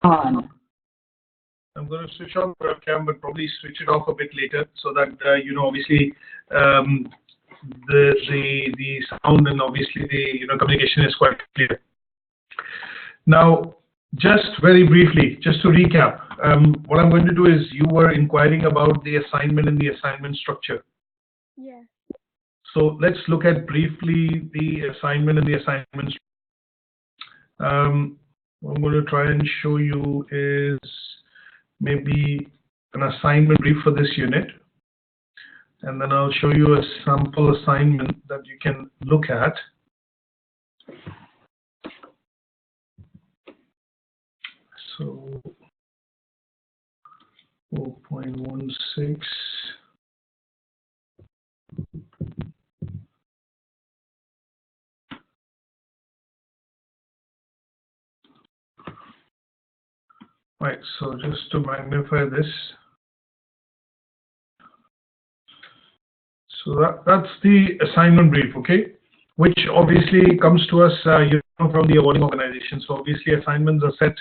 on. I'm going to switch on the webcam, but probably switch it off a bit later so that obviously the sound and obviously the communication is quite clear. Now, just very briefly, just to recap, what I'm going to do is you were inquiring about the assignment and the assignment structure. Yeah. So let's look at briefly the assignment and the assignment. What I'm going to try and show you is maybe an assignment brief for this unit, and then I'll show you a sample assignment that you can look at. So 4.16. Right, so just to magnify this. So that's the assignment brief, okay? Which obviously comes to us from the awarding organization. So obviously assignments are set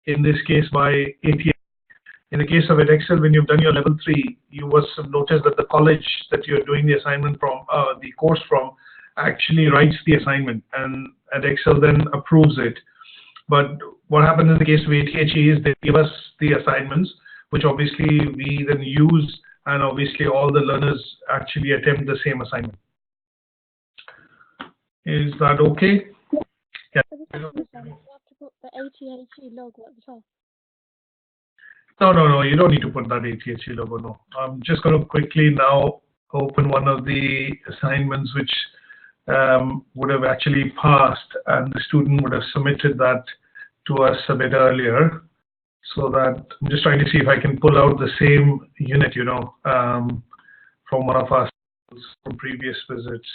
in this case by ATHE. In the case of Edexcel, when you've done your level 3, you must have noticed that the college that you're doing the assignment from, the course from, actually writes the assignment, and Edexcel then approves it. But what happens in the case of ATHE is they give us the assignments, which obviously we then use, and obviously all the learners actually attempt the same assignment. Is that okay? Yeah. You have to put the ATHE logo at the top. No, you don't need to put that ATHE logo, no. I'm just going to quickly now open one of the assignments which would have actually passed, and the student would have submitted that to us a bit earlier. So that I'm just trying to see if I can pull out the same unit, from one of our from previous visits.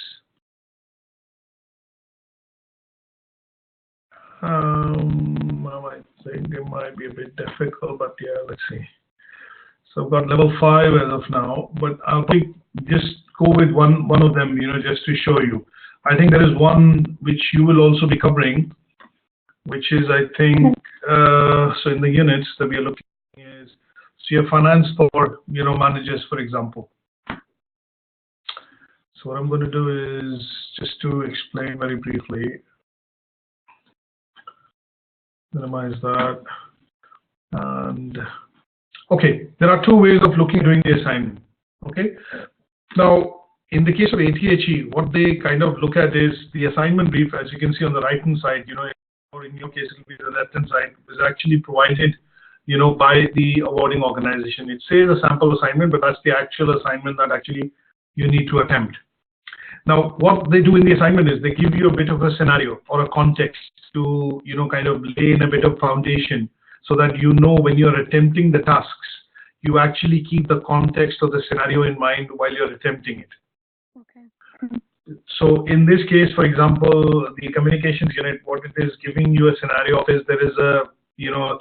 I think it might be a bit difficult, but yeah, let's see. So I've got level 5 as of now, but I'll just go with one of them, just to show you. I think there is one which you will also be covering, which is, I think, so in the units that we are looking is, so your finance for, managers, for example. So what I'm going to do is just to explain very briefly. Minimize that. And okay, there are 2 ways of looking at doing the assignment. Okay. Now, in the case of ATHE, what they kind of look at is the assignment brief, as you can see on the right hand side, or in your case it will be the left hand side, is actually provided, by the awarding organization. It says a sample assignment, but that's the actual assignment that actually you need to attempt. Now, what they do in the assignment is they give you a bit of a scenario or a context to, kind of lay in a bit of foundation so that when you're attempting the tasks, you actually keep the context of the scenario in mind while you're attempting it. Okay. So in this case, for example, the communications unit, what it is giving you a scenario of is there is a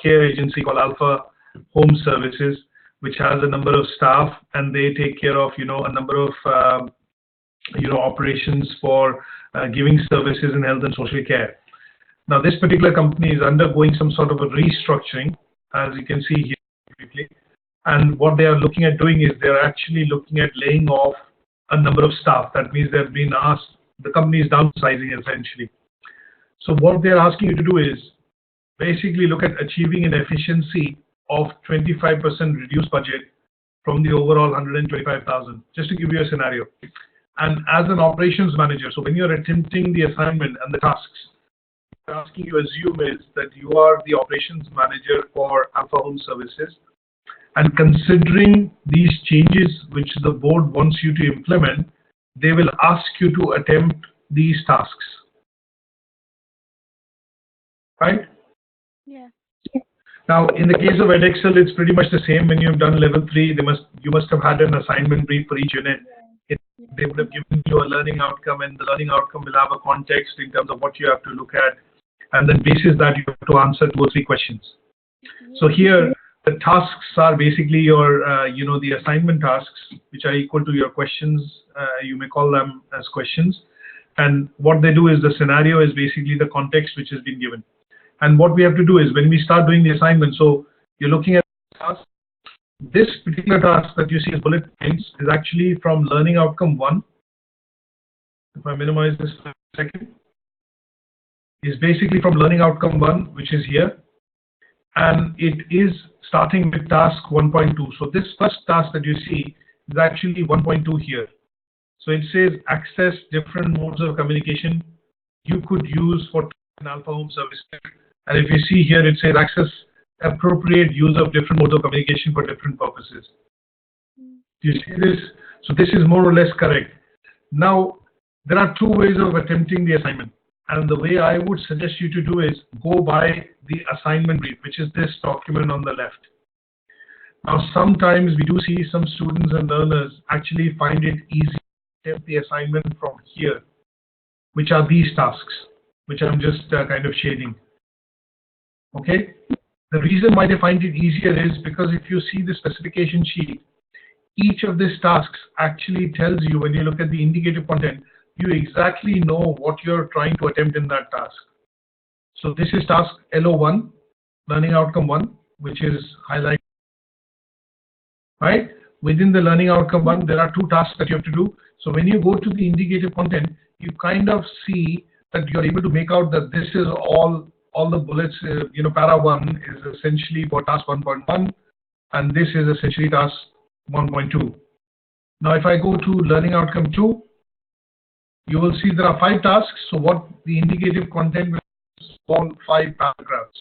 care agency called ATHE Home Services, which has a number of staff, and they take care of a number of operations for giving services in health and social care. Now, this particular company is undergoing some sort of a restructuring, as you can see here briefly. And what they are looking at doing is they're actually looking at laying off a number of staff. That means they've been asked, the company is downsizing essentially. So what they're asking you to do is basically look at achieving an efficiency of 25% reduced budget from the overall 125,000, just to give you a scenario. And as an operations manager, so when you're attempting the assignment and the tasks, the task you assume is that you are the operations manager for ATHE Home Services, and considering these changes which the board wants you to implement, they will ask you to attempt these tasks. Right? Yeah. Now, in the case of Edexcel, it's pretty much the same. When you've done level 3, you must have had an assignment brief for each unit. They would have given you a learning outcome, and the learning outcome will have a context in terms of what you have to look at, and then basis that you have to answer 2 or 3 questions. So here, the tasks are basically your, the assignment tasks, which are equal to your questions. You may call them as questions. And what they do is the scenario is basically the context which has been given. And what we have to do is when we start doing the assignment, so you're looking at task. This particular task that you see as bullet points is actually from learning outcome 1. If I minimize this for a second, is basically from learning outcome 1, which is here, and it is starting with task 1.2. So this first task that you see is actually 1.2 here. So it says access different modes of communication you could use for an alpha home service. And if you see here, it says access appropriate use of different modes of communication for different purposes. Do you see this? So this is more or less correct. Now, there are 2 ways of attempting the assignment. And the way I would suggest you to do is go by the assignment brief, which is this document on the left. Now, sometimes we do see some students and learners actually find it easy to attempt the assignment from here, which are these tasks, which I'm just kind of shading. Okay? The reason why they find it easier is because if you see the specification sheet, each of these tasks actually tells you, when you look at the indicative content, you exactly know what you're trying to attempt in that task. So this is task LO1, learning outcome 1, which is highlighted. Right? Within the learning outcome 1, there are 2 tasks that you have to do. So when you go to the indicative content, you kind of see that you're able to make out that this is all the bullets, para 1 is essentially for task 1.1, and this is essentially task 1.2. Now, if I go to learning outcome 2, you will see there are 5 tasks. So what the indicative content is all 5 paragraphs.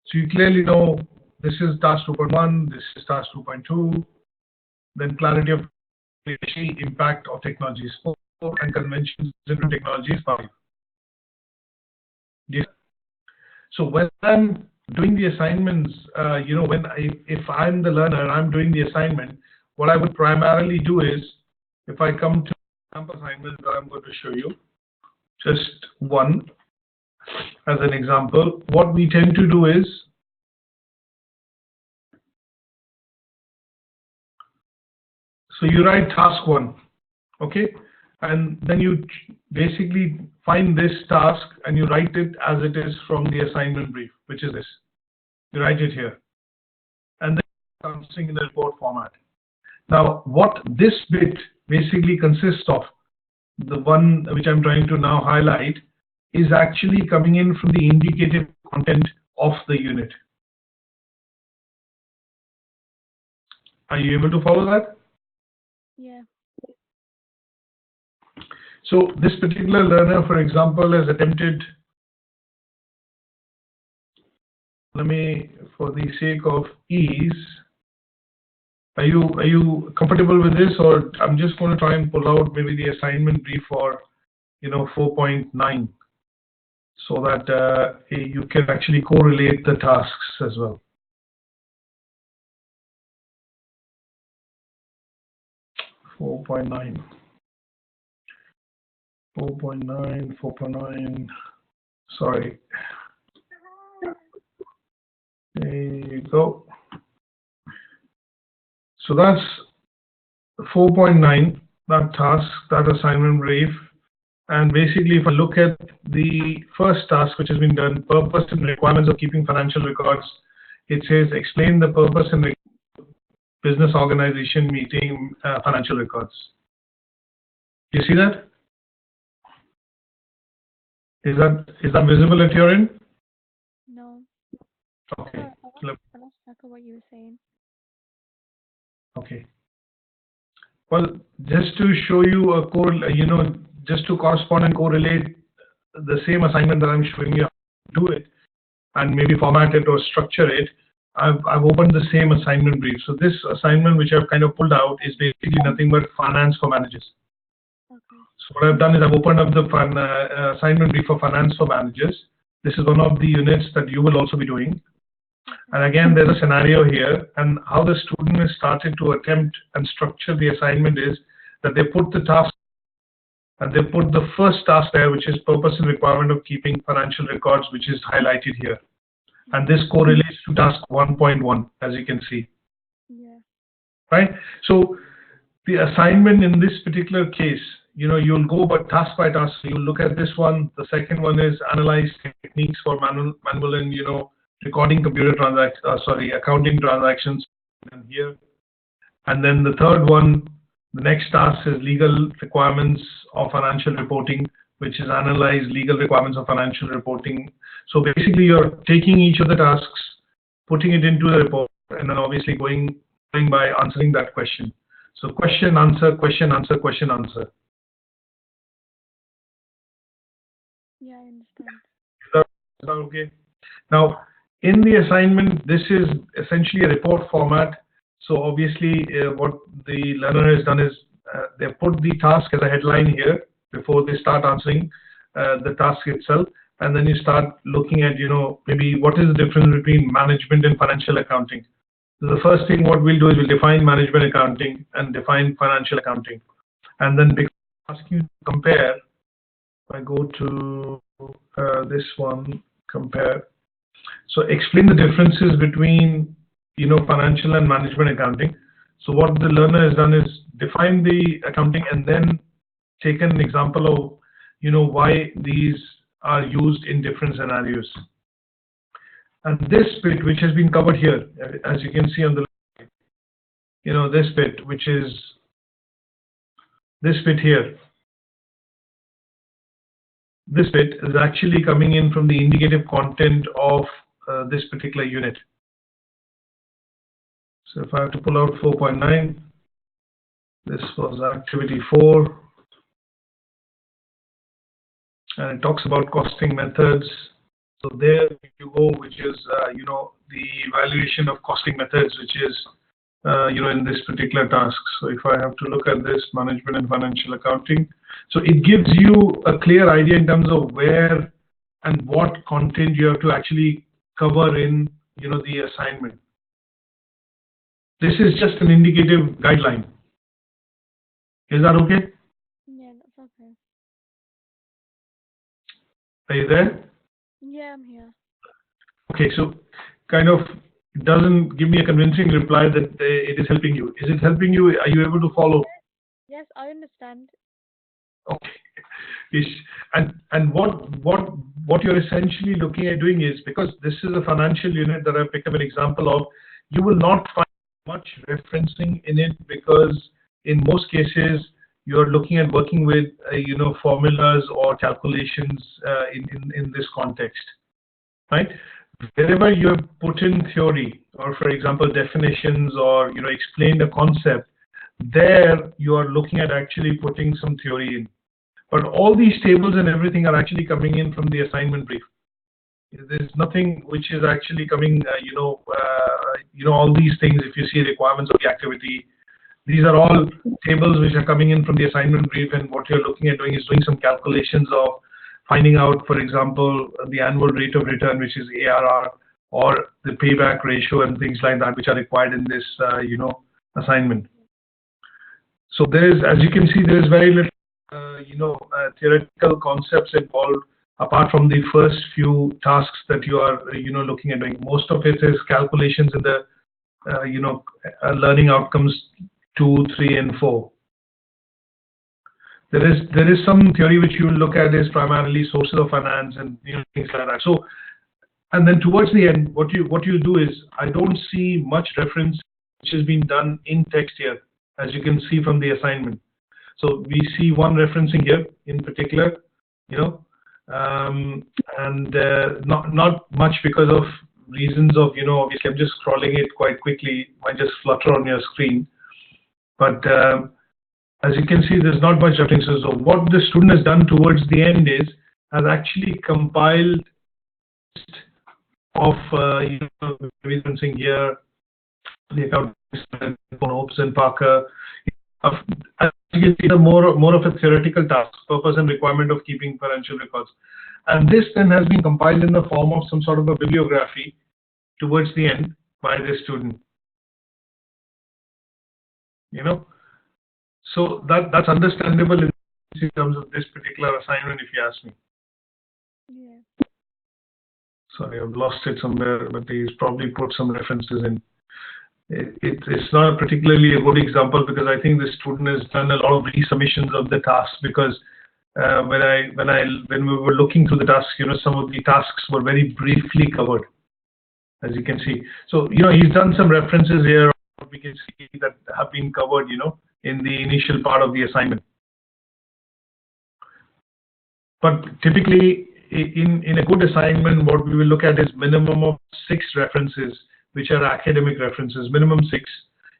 So you clearly know this is task 2.1, this is task 2.2, then clarity of impact of technologies 4, and conventions into technologies 5. So when I'm doing the assignments, if I'm the learner, I'm doing the assignment, what I would primarily do is, if I come to sample assignment that I'm going to show you, just one as an example, what we tend to do is, so you write task 1, okay? And then you basically find this task and you write it as it is from the assignment brief, which is this. You write it here. And then comes in the report format. Now, what this bit basically consists of, the one which I'm trying to now highlight, is actually coming in from the indicative content of the unit. Are you able to follow that? Yeah. So this particular learner, for example, has attempted, for the sake of ease, are you comfortable with this, or I'm just going to try and pull out maybe the assignment brief for 4.9, so that you can actually correlate the tasks as well. .9, 4.9, sorry. There you go. So that's 4.9, that task, that assignment brief. And basically, if I look at the first task which has been done, purpose and requirements of keeping financial records, it says explain the purpose and business organization meeting financial records. Do you see that? Is that visible at your end? No. Okay. I lost track of what you were saying. Okay. Well, just to show you a just to correspond and correlate the same assignment that I'm showing you how to do it, and maybe format it or structure it, I've opened the same assignment brief. So this assignment, which I've kind of pulled out, is basically nothing but finance for managers. Okay. So what I've done is I've opened up the assignment brief for finance for managers. This is one of the units that you will also be doing. And again, there's a scenario here, and how the student has started to attempt and structure the assignment is that they put the task, and they put the first task there, which is purpose and requirement of keeping financial records, which is highlighted here. And this correlates to task 1.1, as you can see. Yeah. Right? So the assignment in this particular case, you'll go but task by task. So you'll look at this one. The second one is analyze techniques for manual and recording accounting transactions. And here, and then the third one, the next task is legal requirements of financial reporting, which is analyze legal requirements of financial reporting. So basically, you're taking each of the tasks, putting it into the report, and then obviously going by answering that question. So question, answer, question, answer, question, answer. Yeah, I understand. Is that okay? Now, in the assignment, this is essentially a report format. So obviously, what the learner has done is they put the task as a headline here before they start answering the task itself. And then you start looking at, maybe what is the difference between management and financial accounting. So the first thing what we'll do is we'll define management accounting and define financial accounting. And then ask you to compare. If I go to this one, compare. So explain the differences between financial and management accounting. So what the learner has done is define the accounting and then take an example of why these are used in different scenarios. And this bit, which has been covered here, as you can see on the this bit, which is this bit here. This bit is actually coming in from the indicative content of this particular unit. So if I have to pull out 4.9, this was activity 4. And it talks about costing methods. So there you go, which is, the evaluation of costing methods, which is, in this particular task. So if I have to look at this, management and financial accounting. So it gives you a clear idea in terms of where and what content you have to actually cover in, the assignment. This is just an indicative guideline. Is that okay? Yeah, that's okay. Are you there? Yeah, I'm here. Okay, so kind of doesn't give me a convincing reply that it is helping you. Is it helping you? Are you able to follow? Yes, I understand. Okay. And what you're essentially looking at doing is, because this is a financial unit that I've picked up an example of, you will not find much referencing in it, because in most cases you're looking at working with formulas or calculations in this context, right? Wherever you have put in theory, or for example definitions, or explained a concept, there you are looking at actually putting some theory in. But all these tables and everything are actually coming in from the assignment brief. There's nothing which is actually coming, all these things. If you see requirements of the activity, these are all tables which are coming in from the assignment brief, and what you're looking at doing is doing some calculations of finding out, for example, the annual rate of return, which is ARR, or the payback ratio and things like that, which are required in this, assignment. So there's, as you can see, there's very little, theoretical concepts involved, apart from the first few tasks that you are, looking at doing. Most of it is calculations in the, learning outcomes 2, 3, and 4. There is some theory which you will look at is primarily sources of finance and things like that. So, and then towards the end, what you do is, I don't see much reference which has been done in text here, as you can see from the assignment. So we see one referencing here in particular, and not much because of reasons of, obviously I'm just scrolling it quite quickly, it might just flutter on your screen. But as you can see, there's not much references. So what the student has done towards the end is, has actually compiled of, referencing here, the account Hopes and Parker. As you can see, more of a theoretical task, purpose and requirement of keeping financial records. And this then has been compiled in the form of some sort of a bibliography towards the end by the student. So that's understandable in terms of this particular assignment, if you ask me. Yeah. Sorry, I've lost it somewhere, but he's probably put some references in. it's not particularly a good example, because I think the student has done a lot of resubmissions of the tasks, because when we were looking through the tasks, some of the tasks were very briefly covered, as you can see. So, he's done some references here, we can see that have been covered, in the initial part of the assignment. But typically, in a good assignment, what we will look at is minimum of 6 references, which are academic references, minimum 6.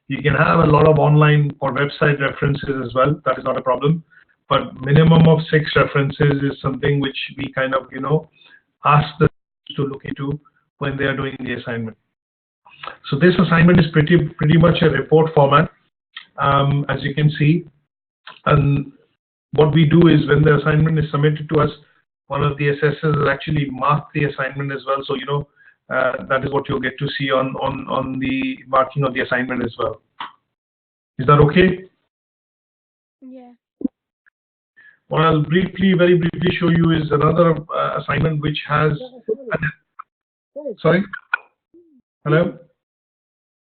You can have a lot of online or website references as well, that is not a problem. But minimum of 6 references is something which we kind of, ask the students to look into when they are doing the assignment. So this assignment is pretty much a report format, as you can see. And what we do is, when the assignment is submitted to us, one of the assessors will actually mark the assignment as well. So, that is what you'll get to see on the marking of the assignment as well. Is that okay? Yeah. What I'll very briefly show you is another assignment which has... Sorry? Hello?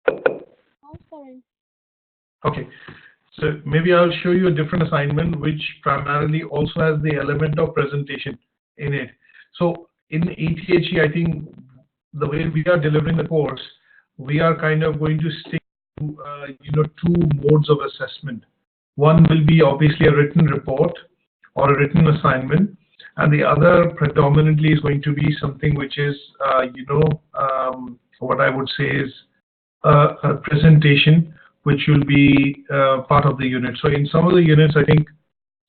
Oh, sorry. Okay. So maybe I'll show you a different assignment which primarily also has the element of presentation in it. So in ATHE, I think the way we are delivering the course, we are kind of going to stick to 2 modes of assessment. One will be obviously a written report or a written assignment, and the other predominantly is going to be something which is what I would say is a presentation, which will be part of the unit. So in some of the units, I think,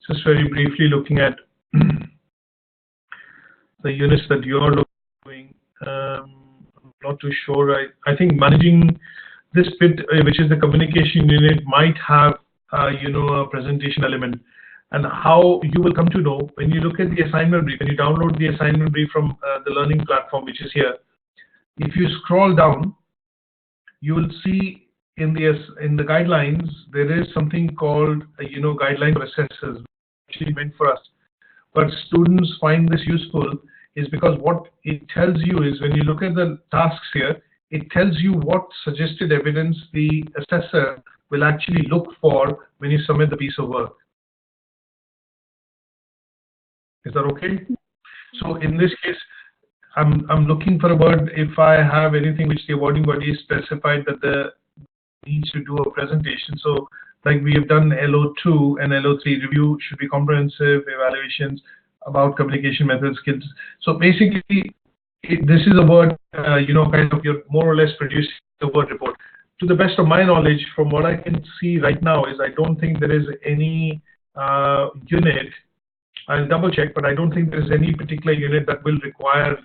just very briefly looking at the units that you're doing, I'm not too sure. I think managing this bit, which is the communication unit, might have a presentation element. And how you will come to know when you look at the assignment brief, when you download the assignment brief from the learning platform, which is here. If you scroll down, you will see in the guidelines there is something called guideline for assessors, actually meant for us. But students find this useful is because what it tells you is, when you look at the tasks here, it tells you what suggested evidence the assessor will actually look for when you submit the piece of work. Is that okay? So in this case, I'm looking for a word. If I have anything which the awarding body is specified that the needs to do a presentation. So like we have done LO2 and LO3, review should be comprehensive evaluations about communication methods, skills. So basically, this is a word, kind of you're more or less producing the word report. To the best of my knowledge, from what I can see right now, is I don't think there is any unit. I'll double check, but I don't think there's any particular unit that will require to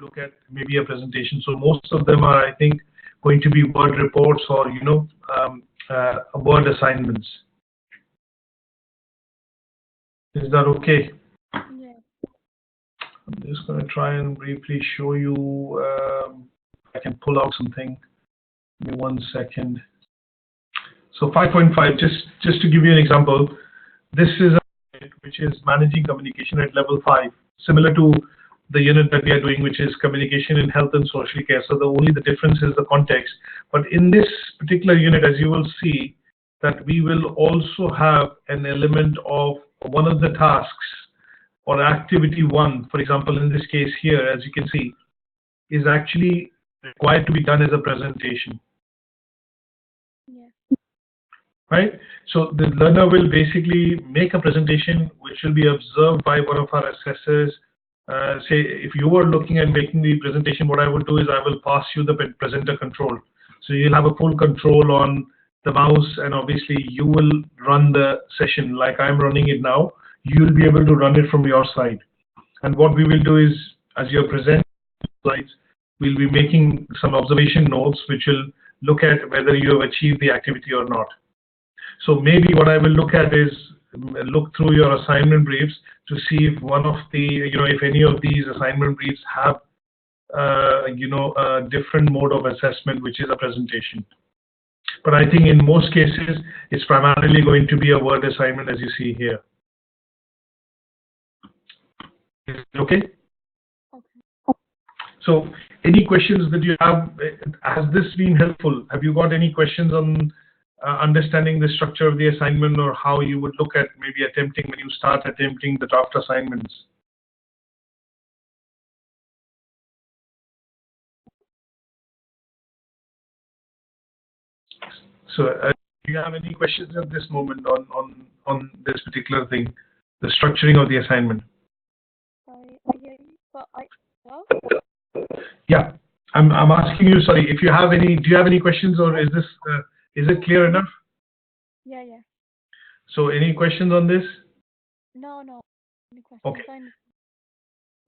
look at maybe a presentation. So most of them are, I think, going to be word reports or word assignments. Is that okay? Yeah. I'm just going to try and briefly show you. I can pull out something. Give me 1 second. So 5.5, just to give you an example, this is a unit which is managing communication at level 5, similar to the unit that we are doing, which is communication in health and social care. So the difference is the context. But in this particular unit, as you will see, that we will also have an element of one of the tasks or activity 1, for example, in this case here, as you can see, is actually required to be done as a presentation. Yeah. Right? So the learner will basically make a presentation which will be observed by one of our assessors. Say, if you were looking at making the presentation, what I will do is I will pass you the presenter control. So you'll have a full control on the mouse, and obviously you will run the session like I'm running it now. You'll be able to run it from your side. And what we will do is, as you're presenting slides, we'll be making some observation notes which will look at whether you have achieved the activity or not. So maybe what I will look at is look through your assignment briefs to see if one of the, if any of these assignment briefs have, a different mode of assessment, which is a presentation. But I think in most cases, it's primarily going to be a word assignment, as you see here. Is it okay? Okay. So any questions that you have, has this been helpful? Have you got any questions on understanding the structure of the assignment, or how you would look at maybe attempting when you start attempting the draft assignments? So do you have any questions at this moment on this particular thing, the structuring of the assignment? Well, Yeah, I'm asking you, sorry, if you have any, do you have any questions, or is this, is it clear enough? yeah. So any questions on this? No. Any questions? Okay.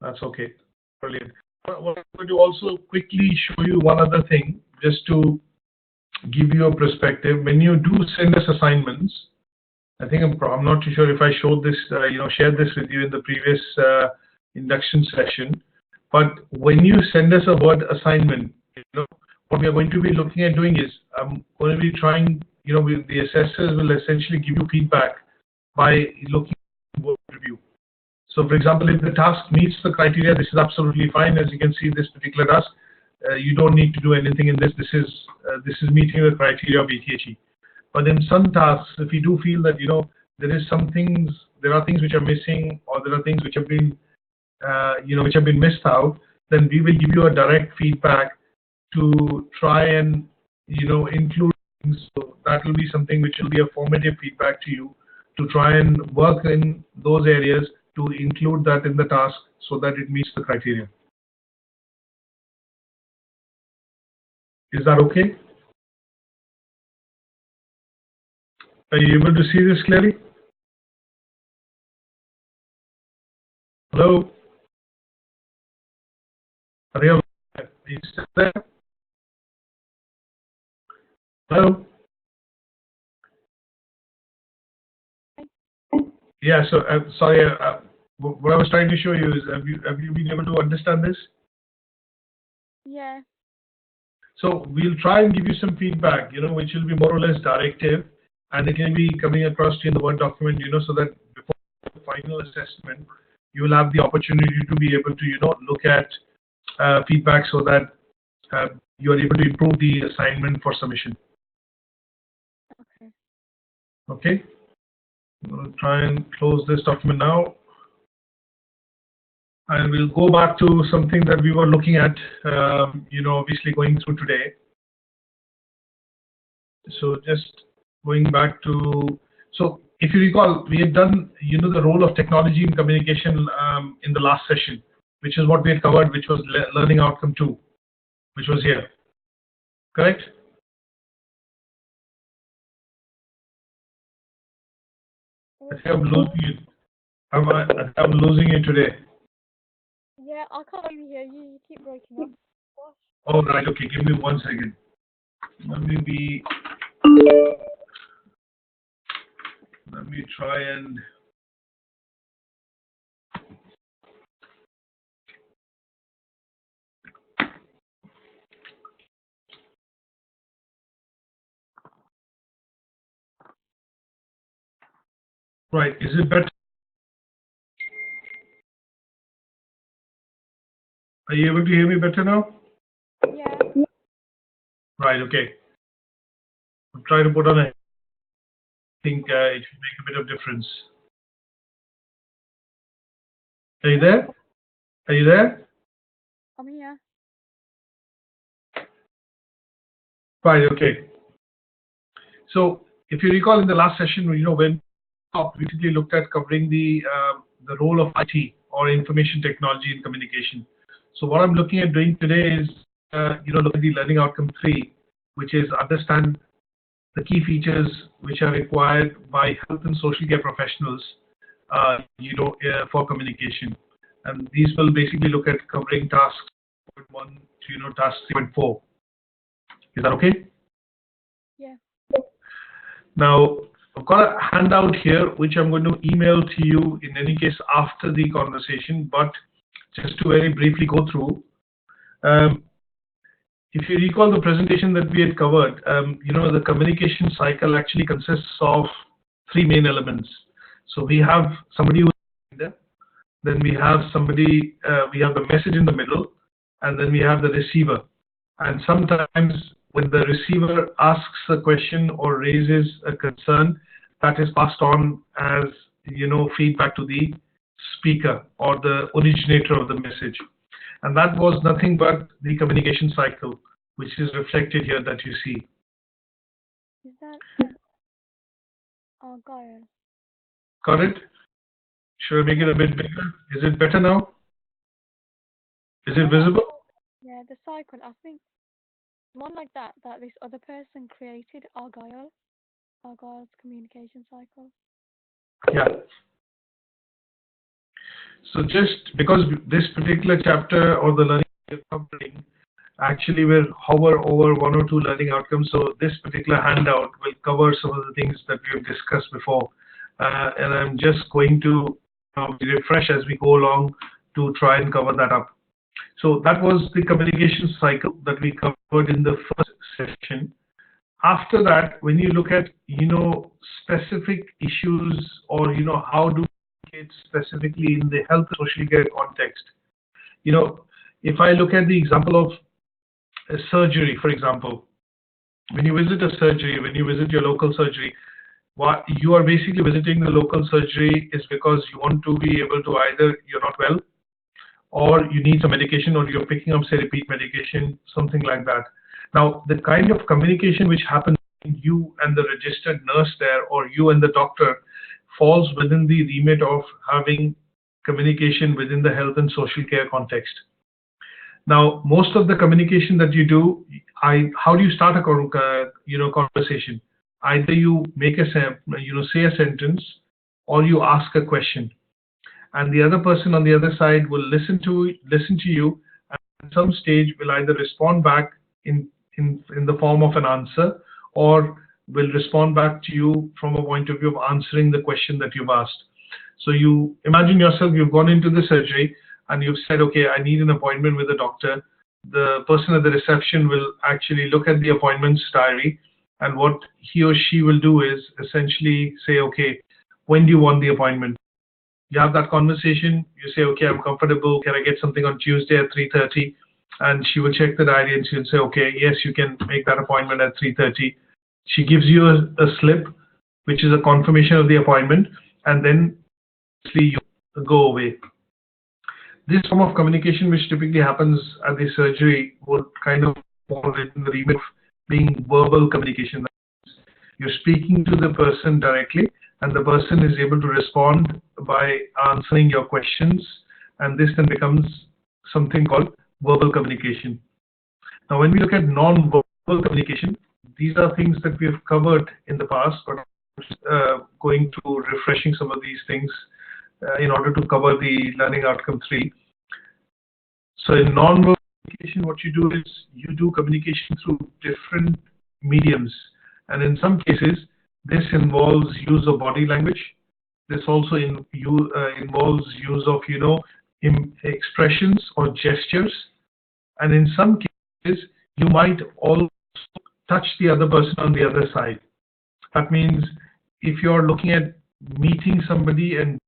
That's okay. Brilliant. What I'm going to also quickly show you one other thing, just to give you a perspective. When you do send us assignments, I think I'm not too sure if I showed this, shared this with you in the previous induction session. But when you send us a Word assignment, what we are going to be looking at doing is, I'm going to be trying, the assessors will essentially give you feedback by looking at Word review. So, for example, if the task meets the criteria, this is absolutely fine. As you can see, this particular task, you don't need to do anything in this. This is meeting the criteria of ATHE. But in some tasks, if you do feel that there are things which are missing, or there are things which have been which have been missed out, then we will give you a direct feedback to try and include things. So that will be something which will be a formative feedback to you to try and work in those areas to include that in the task so that it meets the criteria. Is that okay? Are you able to see this clearly? Hello? Are you still there? Hello? Yeah, so sorry, what I was trying to show you is, have you been able to understand this? Yeah. So we'll try and give you some feedback, which will be more or less directive, and it can be coming across to you in the Word document, so that before the final assessment, you will have the opportunity to be able to, look at feedback so that you are able to improve the assignment for submission. Okay. Okay. I'm going to try and close this document now. And we'll go back to something that we were looking at, obviously going through today. So just going back to, so if you recall, we had done, the role of technology in communication in the last session, which is what we had covered, which was learning outcome 2, which was here. Correct? I think I'm losing you. I'm losing you today. Yeah, I can't even hear you. You keep breaking up. Oh, right. Okay. Give me 1 second. Let me try and. Right. Is it better? Are you able to hear me better now? Yeah. Right. Okay. I'll try to put on a. I think it should make a bit of difference. Are you there? Are you there? I'm here. Right. Okay. So if you recall in the last session, when we basically looked at covering the role of IT, or information technology in communication. So what I'm looking at doing today is, look at the learning outcome 3, which is understand the key features which are required by health and social care professionals, for communication. And these will basically look at covering tasks 1 to task 3.4. Is that okay? Yeah. Now, I've got a handout here, which I'm going to email to you in any case after the conversation, but just to very briefly go through. If you recall the presentation that we had covered, the communication cycle actually consists of 3 main elements. So we have somebody who's there, then we have somebody, we have the message in the middle, and then we have the receiver. And sometimes when the receiver asks a question or raises a concern, that is passed on as feedback to the speaker or the originator of the message. And that was nothing but the communication cycle, which is reflected here that you see. Is that Argyle? Got it? Should I make it a bit bigger? Is it better now? Is it visible? Yeah, the cycle. I think one like that this other person created, Argyle's communication cycle. Yeah. So just because this particular chapter or the learning we're covering, actually we'll hover over one or two learning outcomes. So this particular handout will cover some of the things that we have discussed before. And I'm just going to refresh as we go along to try and cover that up. So that was the communication cycle that we covered in the first session. After that, when you look at, specific issues or, how do it specifically in the health and social care context, if I look at the example of a surgery, for example, when you visit a surgery, when you visit your local surgery, what you are basically visiting the local surgery is because you want to be able to either you're not well or you need some medication or you're picking up, say, repeat medication, something like that. Now, the kind of communication which happens between you and the registered nurse there or you and the doctor falls within the remit of having communication within the health and social care context. Now, most of the communication that you do, how do you start a conversation? Either you make say a sentence, or you ask a question, and the other person on the other side will listen to you, and at some stage will either respond back in the form of an answer, or will respond back to you from a point of view of answering the question that you've asked. So you imagine yourself, you've gone into the surgery and you've said, okay, I need an appointment with a doctor. The person at the reception will actually look at the appointments diary, and what he or she will do is essentially say, okay, when do you want the appointment? You have that conversation, you say, okay, I'm comfortable, can I get something on Tuesday at 3:30? And she will check the diary and she'll say, okay, yes, you can make that appointment at 3:30. She gives you a slip, which is a confirmation of the appointment, and then you go away. This form of communication, which typically happens at the surgery, would kind of fall in the remit of being verbal communication. You're speaking to the person directly, and the person is able to respond by answering your questions, and this then becomes something called verbal communication. Now, when we look at non-verbal communication, these are things that we have covered in the past, but going to refreshing some of these things in order to cover the learning outcome 3. So in non-verbal communication, what you do is you do communication through different mediums, and in some cases this involves use of body language. This also involves use of expressions or gestures, and in some cases you might also touch the other person on the other side. That means if you're looking at meeting somebody and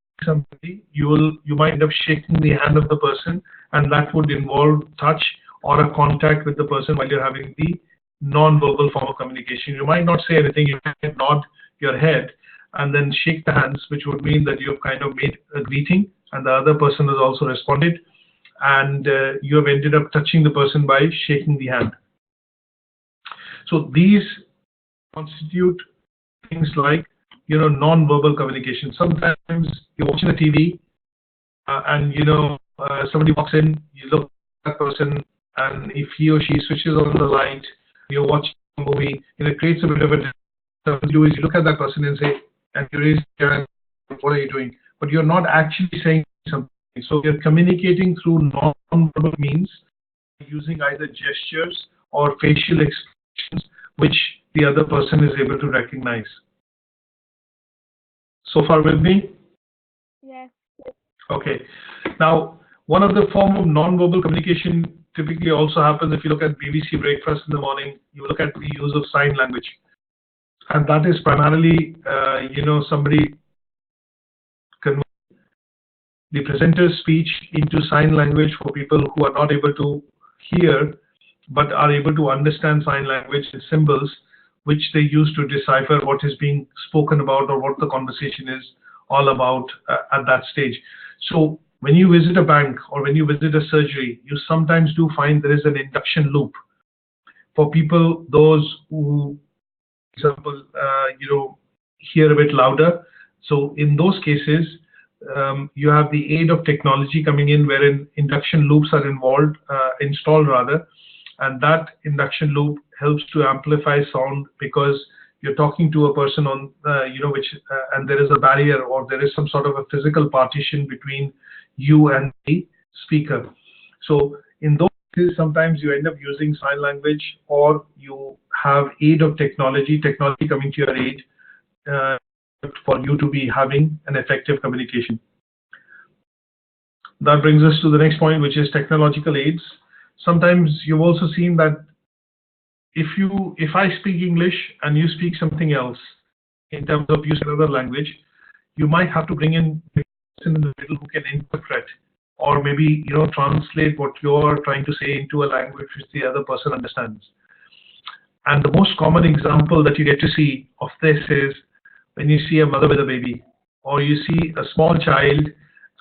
you might end up shaking the hand of the person, and that would involve touch or a contact with the person while you're having the non-verbal form of communication. You might not say anything, you might nod your head and then shake the hands, which would mean that you've kind of made a greeting and the other person has also responded, and you have ended up touching the person by shaking the hand. So these constitute things like non-verbal communication. Sometimes you're watching the TV and somebody walks in, you look at that person, and if he or she switches on the light, you're watching a movie, it creates a bit of a disturbance. You look at that person and say, and you raise your hand, what are you doing? But you're not actually saying something. So you're communicating through non-verbal means, using either gestures or facial expressions, which the other person is able to recognize. So far with me? Yes. Okay. Now, one of the form of non-verbal communication typically also happens if you look at BBC Breakfast in the morning, you look at the use of sign language. And that is primarily, somebody converting the presenter's speech into sign language for people who are not able to hear but are able to understand sign language and symbols, which they use to decipher what is being spoken about or what the conversation is all about at that stage. So when you visit a bank or when you visit a surgery, you sometimes do find there is an induction loop for people, those who, for example, hear a bit louder. So in those cases, you have the aid of technology coming in, wherein induction loops are installed rather, and that induction loop helps to amplify sound because you're talking to a person on, and there is a barrier or there is some sort of a physical partition between you and the speaker. So in those cases, sometimes you end up using sign language, or you have aid of technology coming to your aid for you to be having an effective communication. That brings us to the next point, which is technological aids. Sometimes you've also seen that if I speak English and you speak something else in terms of using another language, you might have to bring in a person in the middle who can interpret or maybe translate what you're trying to say into a language which the other person understands. And the most common example that you get to see of this is when you see a mother with a baby, or you see a small child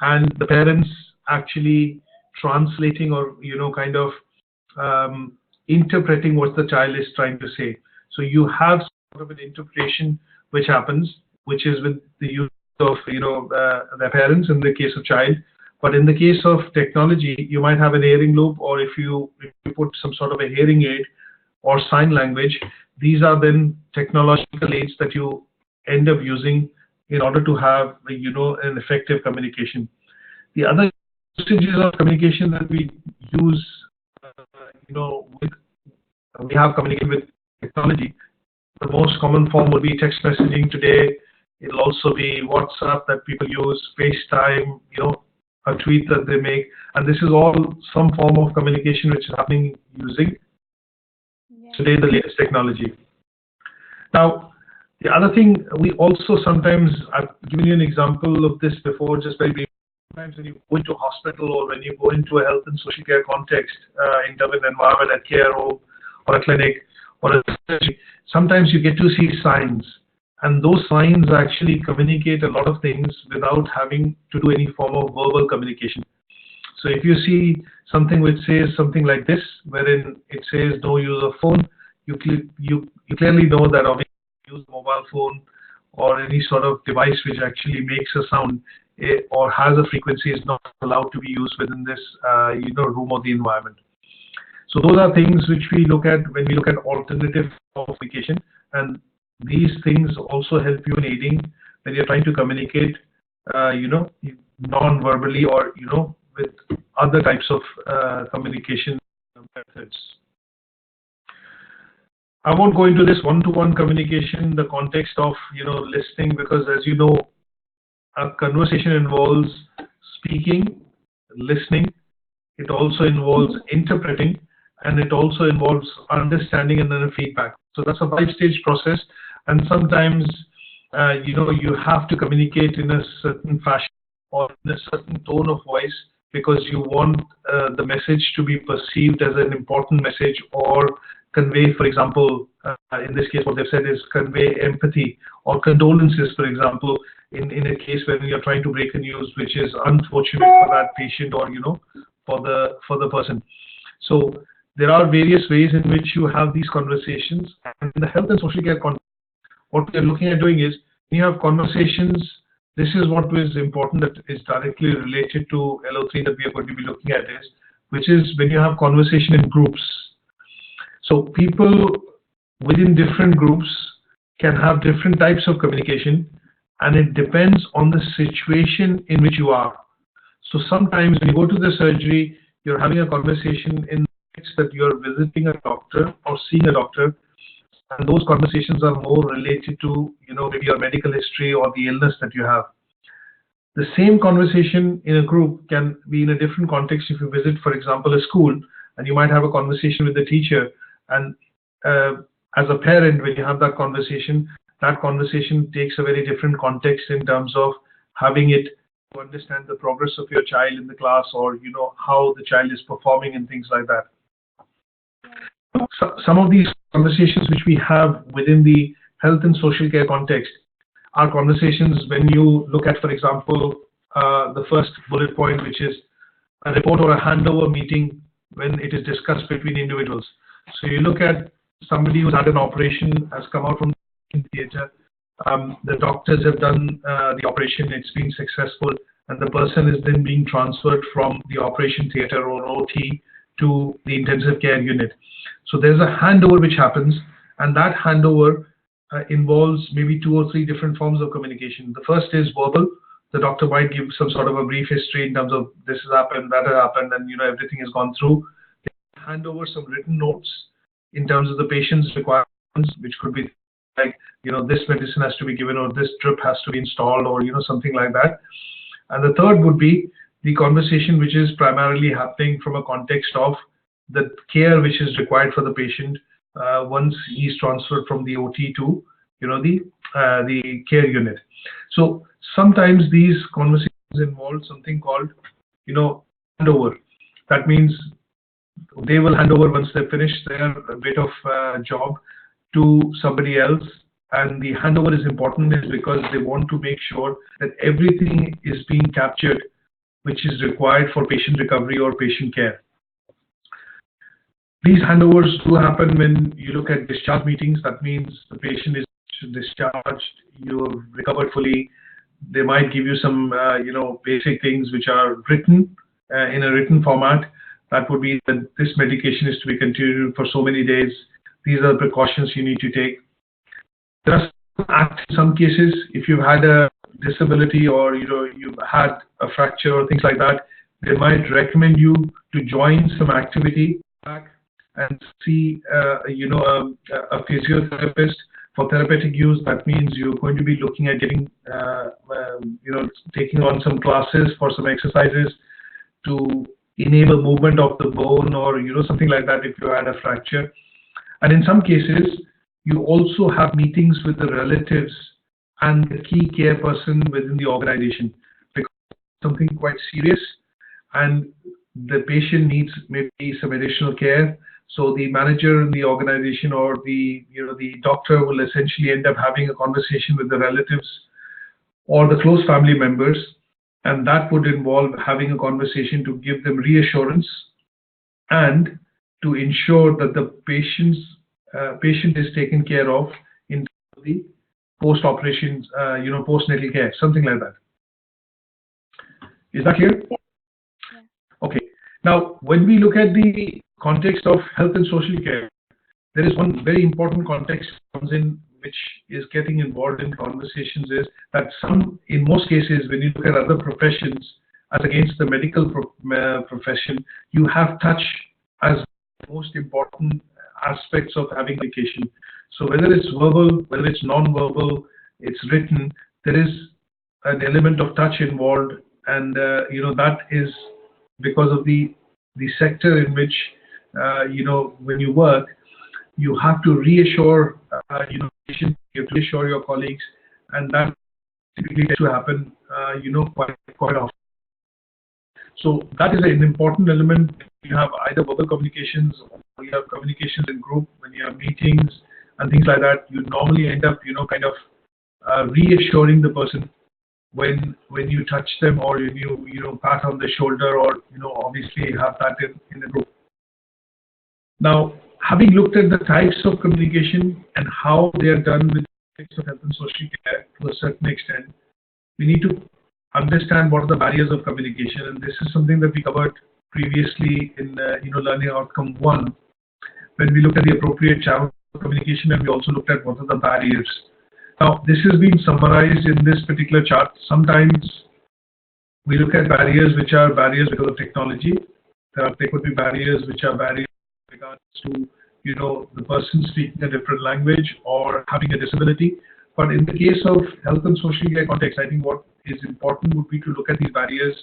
and the parents actually translating or interpreting what the child is trying to say. So you have sort of an interpretation which happens, which is with the use of the parents in the case of child. But in the case of technology, you might have an hearing loop, or if you put some sort of a hearing aid or sign language, these are then technological aids that you end up using in order to have an effective communication. The other usages of communication that we use, we have communicated with technology. The most common form would be text messaging today. It'll also be WhatsApp that people use, FaceTime, a tweet that they make, and this is all some form of communication which is happening using today the latest technology. Now, the other thing, we also sometimes, I've given you an example of this before, just very briefly. Sometimes when you go into a hospital or when you go into a health and social care context, in terms of an environment, a care home or a clinic or a surgery, sometimes you get to see signs, and those signs actually communicate a lot of things without having to do any form of verbal communication. So if you see something which says something like this, wherein it says no use of phone, you clearly know that obviously use a mobile phone or any sort of device which actually makes a sound or has a frequency is not allowed to be used within this room or the environment. So those are things which we look at when we look at alternative communication, and these things also help you in aiding when you're trying to communicate non-verbally or with other types of communication methods. I won't go into this one-to-one communication, the context of listening, because as you know, a conversation involves speaking, listening, it also involves interpreting, and it also involves understanding and then a feedback. So that's a 5-stage process, and sometimes you have to communicate in a certain fashion or in a certain tone of voice because you want the message to be perceived as an important message, or convey, for example, in this case what they've said is convey empathy or condolences, for example, in a case when you're trying to break a news which is unfortunate for that patient or for the person. So there are various ways in which you have these conversations, and in the health and social care context, what we're looking at doing is when you have conversations, this is what is important that is directly related to LO3 that we are going to be looking at, is which is when you have conversation in groups. So people within different groups can have different types of communication, and it depends on the situation in which you are. So sometimes when you go to the surgery, you're having a conversation in that you're visiting a doctor or seeing a doctor, and those conversations are more related to maybe your medical history or the illness that you have. The same conversation in a group can be in a different context if you visit, for example, a school, and you might have a conversation with the teacher, and as a parent, when you have that conversation takes a very different context in terms of having it to understand the progress of your child in the class, or how the child is performing and things like that. Some of these conversations which we have within the health and social care context are conversations when you look at, for example, the first bullet point, which is a report or a handover meeting when it is discussed between individuals. So you look at somebody who's had an operation, has come out from the theatre, the doctors have done the operation, it's been successful, and the person is then being transferred from the operation theatre or OT to the intensive care unit. So there's a handover which happens, and that handover involves maybe 2 or 3 different forms of communication. The first is verbal. The doctor might give some sort of a brief history in terms of this has happened, that has happened, and everything has gone through. They hand over some written notes in terms of the patient's requirements, which could be like, this medicine has to be given, or this drip has to be installed, or something like that. And the third would be the conversation, which is primarily happening from a context of the care which is required for the patient once he's transferred from the OT to the care unit. So sometimes these conversations involve something called handover. That means they will hand over once they finish their bit of job to somebody else. And the handover is important is because they want to make sure that everything is being captured which is required for patient recovery or patient care. These handovers do happen when you look at discharge meetings. That means the patient is discharged, you've recovered fully. They might give you some basic things which are written in a written format. That would be that this medication is to be continued for so many days. These are the precautions you need to take. There are some cases, if you've had a disability or you've had a fracture or things like that, they might recommend you to join some activity back and see a physiotherapist for therapeutic use. That means you're going to be looking at getting taking on some classes for some exercises to enable movement of the bone or something like that if you had a fracture. And in some cases, you also have meetings with the relatives and the key care person within the organization, because it's something quite serious and the patient needs maybe some additional care. So the manager in the organization or the doctor will essentially end up having a conversation with the relatives or the close family members, and that would involve having a conversation to give them reassurance and to ensure that the patient is taken care of in the post-operation, postnatal care, something like that. Is that clear? Yeah. Okay. Now, when we look at the context of health and social care, there is one very important context comes in which is getting involved in conversations is that in most cases, when you look at other professions as against the medical profession, you have touch as the most important aspects of having communication. So whether it's verbal, whether it's non-verbal, it's written, there is an element of touch involved, and that is because of the sector in which when you work, you have to reassure patient, you have to reassure your colleagues, and that typically tends to happen quite often. So that is an important element. You have either verbal communications or you have communications in group when you have meetings and things like that. You normally end up reassuring the person when you touch them or you pat on the shoulder, or obviously have that in the group. Now, having looked at the types of communication and how they are done with of health and social care to a certain extent, we need to understand what are the barriers of communication, and this is something that we covered previously in learning outcome 1 when we looked at the appropriate channel of communication, and we also looked at what are the barriers. Now, this has been summarized in this particular chart. Sometimes we look at barriers which are barriers because of technology. There could be barriers which are barriers with regards to the person speaking a different language or having a disability. But in the case of health and social care context, I think what is important would be to look at these barriers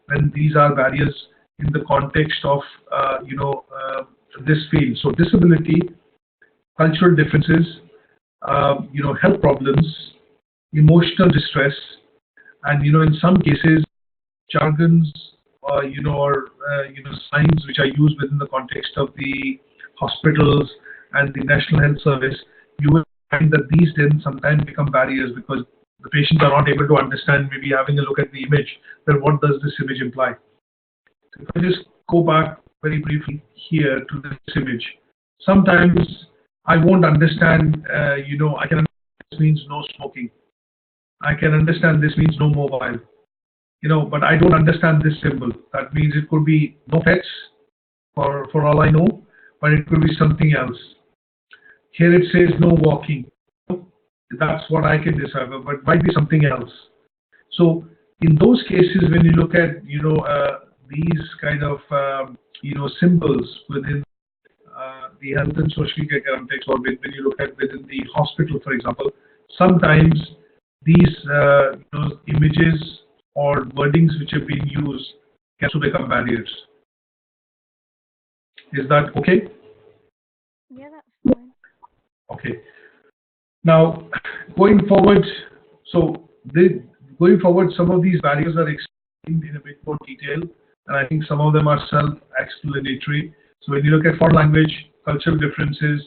when these are barriers in the context of this field. So disability, cultural differences, health problems, emotional distress, and in some cases jargons or signs which are used within the context of the hospitals and the National Health Service, you will find that these then sometimes become barriers because the patients are not able to understand, maybe having a look at the image, then what does this image imply? So if I just go back very briefly here to this image, sometimes I won't understand, I can understand this means no smoking. I can understand this means no mobile, but I don't understand this symbol. That means it could be no pets, for all I know, but it could be something else. Here it says no walking. That's what I can decipher, but it might be something else. So in those cases, when you look at these kind of symbols within the health and social care context, or when you look at within the hospital, for example, sometimes these those images or wordings which have been used can also become barriers. Is that okay? Yeah, that's fine. Okay. Now, going forward, some of these barriers are explained in a bit more detail, and I think some of them are self-explanatory. So when you look at foreign language, cultural differences,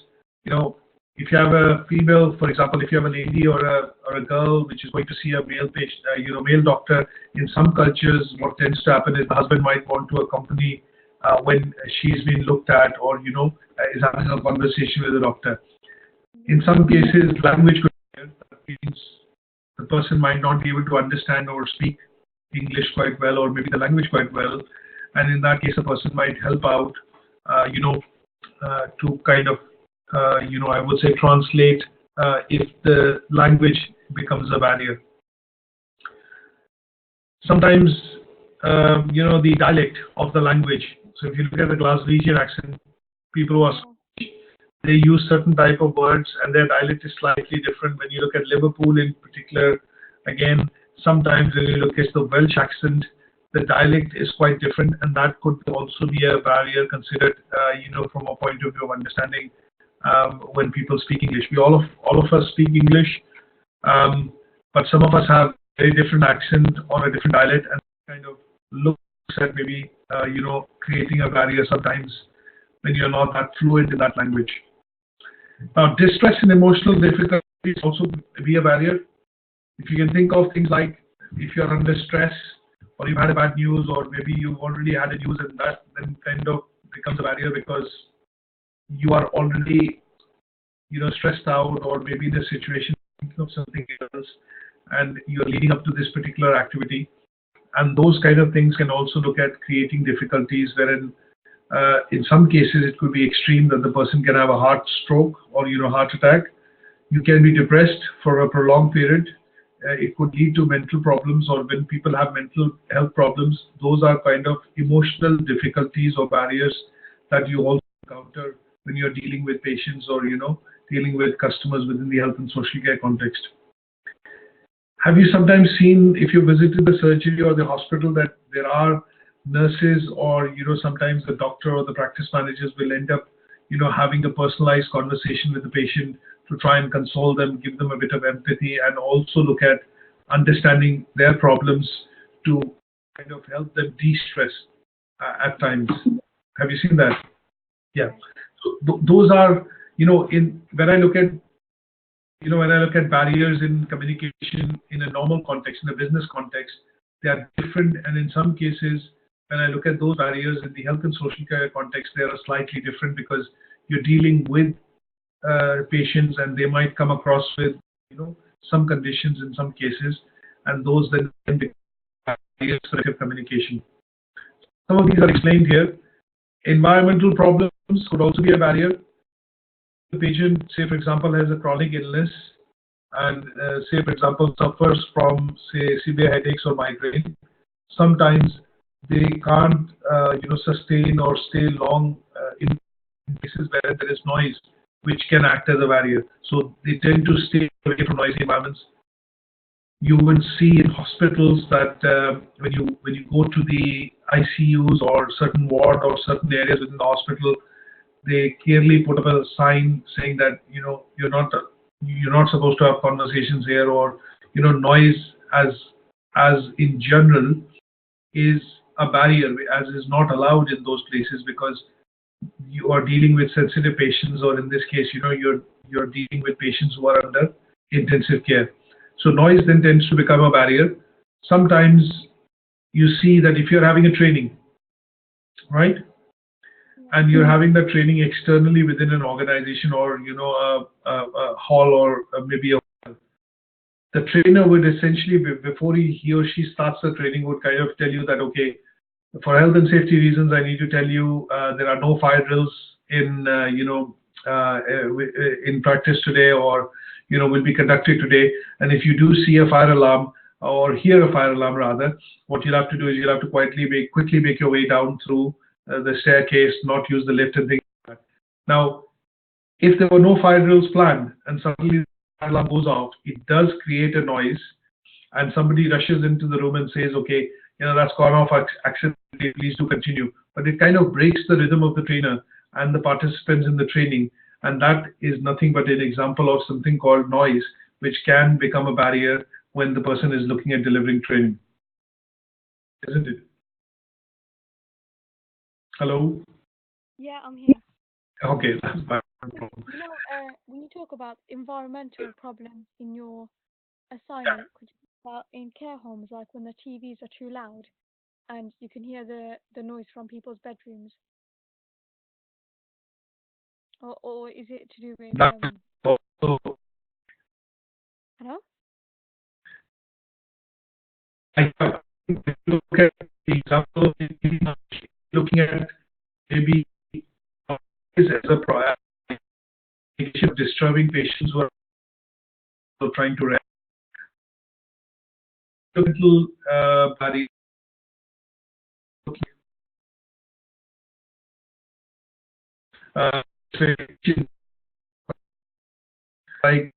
if you have a female, for example, if you have a lady or a girl which is going to see a male patient, male doctor, in some cultures, what tends to happen is the husband might want to accompany when she's being looked at, or is having a conversation with the doctor. In some cases, language could be there. That means the person might not be able to understand or speak English quite well, or maybe the language quite well, and in that case, a person might help out, to kind of, I would say, translate if the language becomes a barrier. Sometimes, the dialect of the language. So if you look at the Glaswegian accent, people who are Scottish, they use certain type of words, and their dialect is slightly different. When you look at Liverpool in particular, again, sometimes when you look at the Welsh accent, the dialect is quite different, and that could also be a barrier considered, from a point of view of understanding when people speak English. All of us speak English, but some of us have very different accent or a different dialect, and kind of looks at maybe creating a barrier sometimes when you're not that fluent in that language. Now, distress and emotional difficulties also be a barrier. If you can think of things like if you're under stress, or you've had a bad news, or maybe you've already had a news, and that then kind of becomes a barrier because you are already stressed out, or maybe in a situation thinking of something else, and you're leading up to this particular activity, and those kind of things can also look at creating difficulties, wherein in some cases it could be extreme, that the person can have a heart stroke or heart attack. You can be depressed for a prolonged period. It could lead to mental problems, or when people have mental health problems, those are kind of emotional difficulties or barriers that you also encounter when you're dealing with patients, or dealing with customers within the health and social care context. Have you sometimes seen, if you visited the surgery or the hospital, that there are nurses, or sometimes the doctor or the practice managers will end up having a personalized conversation with the patient to try and console them, give them a bit of empathy, and also look at understanding their problems to kind of help them de-stress at times. Have you seen that? Yeah. So those are, when I look at barriers in communication in a normal context, in a business context, they are different, and in some cases, when I look at those barriers in the health and social care context, they are slightly different because you're dealing with patients, and they might come across with some conditions in some cases, and those then become barriers for effective communication. Some of these are explained here. Environmental problems could also be a barrier. The patient, say for example, has a chronic illness, and say for example suffers from, say, severe headaches or migraine. Sometimes they can't sustain or stay long in places where there is noise, which can act as a barrier. So they tend to stay away from noisy environments. You will see in hospitals that when you go to the ICUs or certain ward or certain areas within the hospital, they clearly put up a sign saying that you're not supposed to have conversations here, or noise as in general is a barrier, as is not allowed in those places, because you are dealing with sensitive patients, or in this case, you're dealing with patients who are under intensive care. So noise then tends to become a barrier. Sometimes you see that if you're having a training, right, and you're having that training externally within an organization, or a hall, or maybe the trainer would essentially, before he or she starts the training, would kind of tell you that, okay, for health and safety reasons, I need to tell you there are no fire drills in in practice today, or will be conducted today. And if you do see a fire alarm, or hear a fire alarm rather, what you'll have to do is you'll have to quickly make your way down through the staircase, not use the lift and things like that. Now, if there were no fire drills planned and suddenly the fire alarm goes off, it does create a noise, and somebody rushes into the room and says, okay, that's gone off accidentally, please do continue. But it kind of breaks the rhythm of the trainer and the participants in the training, and that is nothing but an example of something called noise, which can become a barrier when the person is looking at delivering training. Isn't it? Hello? Yeah, I'm here. Okay, that's my problem. When you talk about environmental problems in your assignment, could you talk about in care homes, like when the TVs are too loud and you can hear the noise from people's bedrooms? Or is it to do with hello? I look at the example, looking at maybe as a prior of disturbing patients who are trying to rest. Little barrier. Like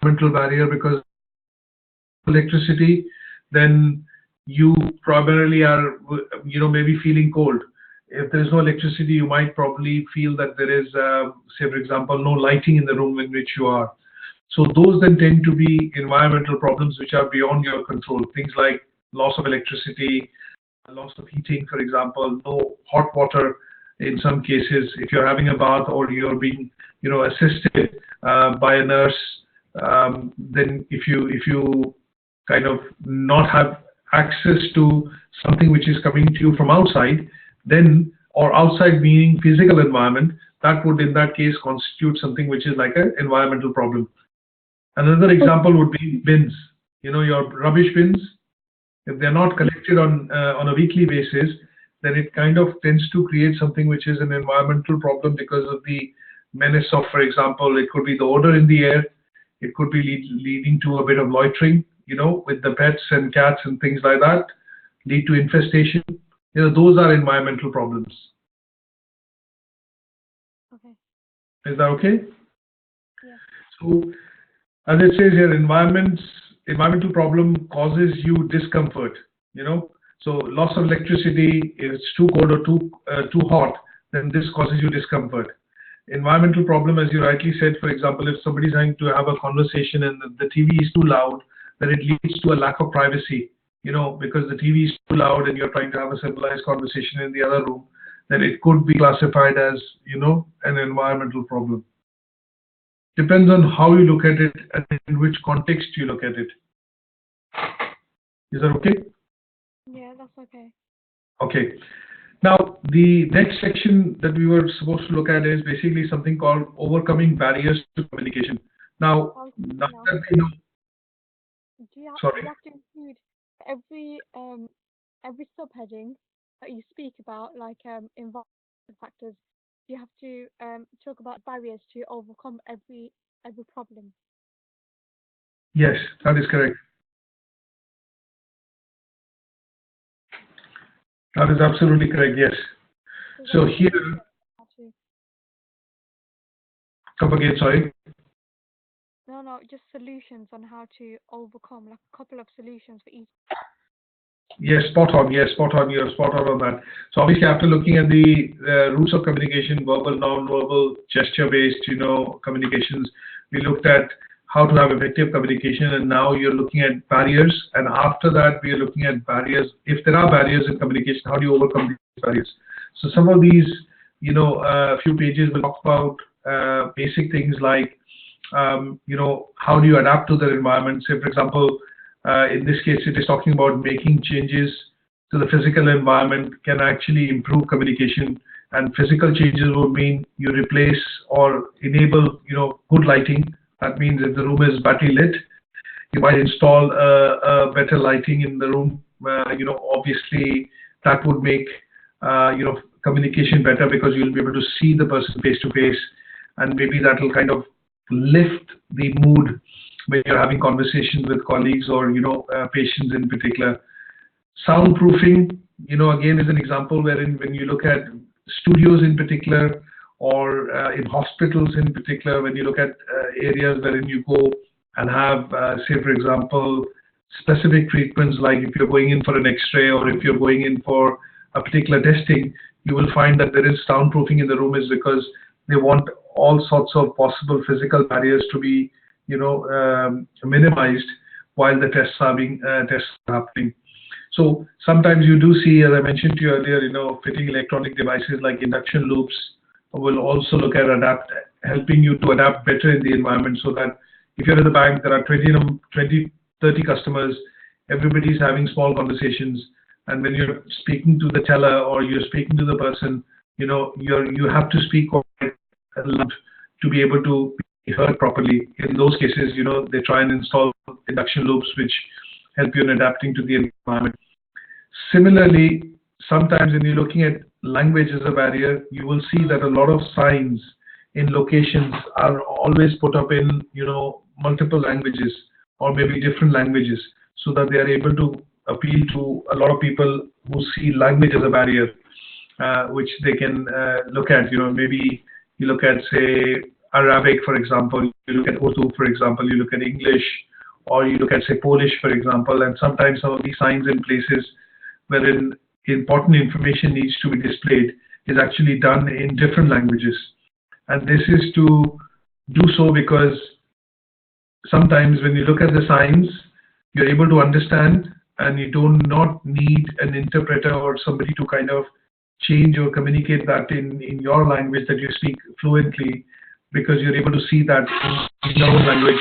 mental barrier, because electricity, then you primarily are maybe feeling cold. If there's no electricity, you might probably feel that there is say for example no lighting in the room in which you are. So those then tend to be environmental problems which are beyond your control. Things like loss of electricity, loss of heating, for example, no hot water in some cases. If you're having a bath or you're being assisted by a nurse, then if you kind of not have access to something which is coming to you from outside, then, or outside meaning physical environment, that would in that case constitute something which is like an environmental problem. Another example would be bins. Your rubbish bins, if they're not collected on a weekly basis, then it kind of tends to create something which is an environmental problem because of the menace of, for example, it could be the odor in the air, it could be leading to a bit of loitering, with the pets and cats and things like that, lead to infestation. Those are environmental problems. Okay. Is that okay? Yeah. So, as it says here, environmental problem causes you discomfort. So loss of electricity, if it's too cold or too hot, then this causes you discomfort. Environmental problem, as you rightly said, for example, if somebody's trying to have a conversation and the TV is too loud, then it leads to a lack of privacy. Because the TV is too loud and you're trying to have a civilized conversation in the other room, then it could be classified as, an environmental problem. Depends on how you look at it and in which context you look at it. Is that okay? Yeah, that's okay. Okay. Now, the next section that we were supposed to look at is basically something called overcoming barriers to communication. Now, now that we know. Do you have to include every subheading that you speak about, like environmental factors? You have to talk about barriers to overcome every problem. Yes, that is correct. That is absolutely correct, yes. So here, come again, sorry. No, just solutions on how to overcome, like a couple of solutions for each. Yes, spot on. Yes, spot on. You're spot on that. So obviously, after looking at the routes of communication, verbal, non-verbal, gesture-based, communications, we looked at how to have effective communication, and now you're looking at barriers. And after that, we are looking at barriers. If there are barriers in communication, how do you overcome barriers. So some of these, few pages will talk about basic things like, how do you adapt to the environment? Say, for example, in this case, it is talking about making changes to the physical environment can actually improve communication, and physical changes would mean you replace or enable, good lighting. That means if the room is battery lit, you might install better lighting in the room. Obviously that would make, communication better because you'll be able to see the person face to face, and maybe that will kind of lift the mood when you're having conversations with colleagues or, patients in particular. Soundproofing, again, is an example wherein when you look at studios in particular, or in hospitals in particular, when you look at areas wherein you go and have, say, for example, specific treatments, like if you're going in for an X-ray or if you're going in for a particular testing, you will find that there is soundproofing in the room, is because they want all sorts of possible physical barriers to be, minimized while the tests are happening. So sometimes you do see, as I mentioned to you earlier, fitting electronic devices like induction loops will also look at helping you to adapt better in the environment, so that if you're in the bank, there are 20, 30 customers, everybody's having small conversations, and when you're speaking to the teller or you're speaking to the person, you have to speak quite loud to be able to be heard properly. In those cases, they try and install induction loops which help you in adapting to the environment. Similarly, sometimes when you're looking at language as a barrier, you will see that a lot of signs in locations are always put up in, multiple languages or maybe different languages, so that they are able to appeal to a lot of people who see language as a barrier, which they can look at. Maybe you look at, say, Arabic, for example, you look at Urdu, for example, you look at English, or you look at, say, Polish, for example, and sometimes some of these signs in places wherein important information needs to be displayed is actually done in different languages. And this is to do so because sometimes when you look at the signs, you're able to understand, and you do not need an interpreter or somebody to kind of change or communicate that in your language that you speak fluently, because you're able to see that in your own language.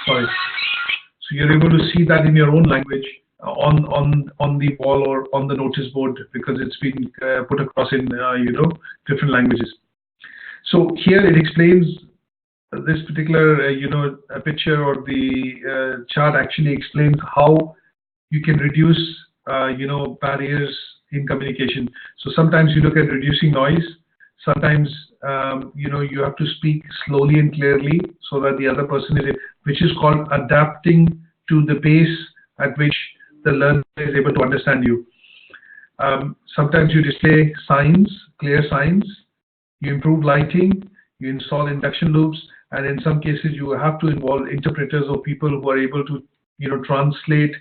Sorry. So you're able to see that in your own language on the wall or on the notice board, because it's been put across in different languages. So here it explains this particular picture, or the chart actually explains how you can reduce barriers in communication. So sometimes you look at reducing noise. Sometimes you have to speak slowly and clearly so that the other person which is called adapting to the pace at which the learner is able to understand you. Sometimes you display signs, clear signs, you improve lighting, you install induction loops, and in some cases you have to involve interpreters or people who are able to translate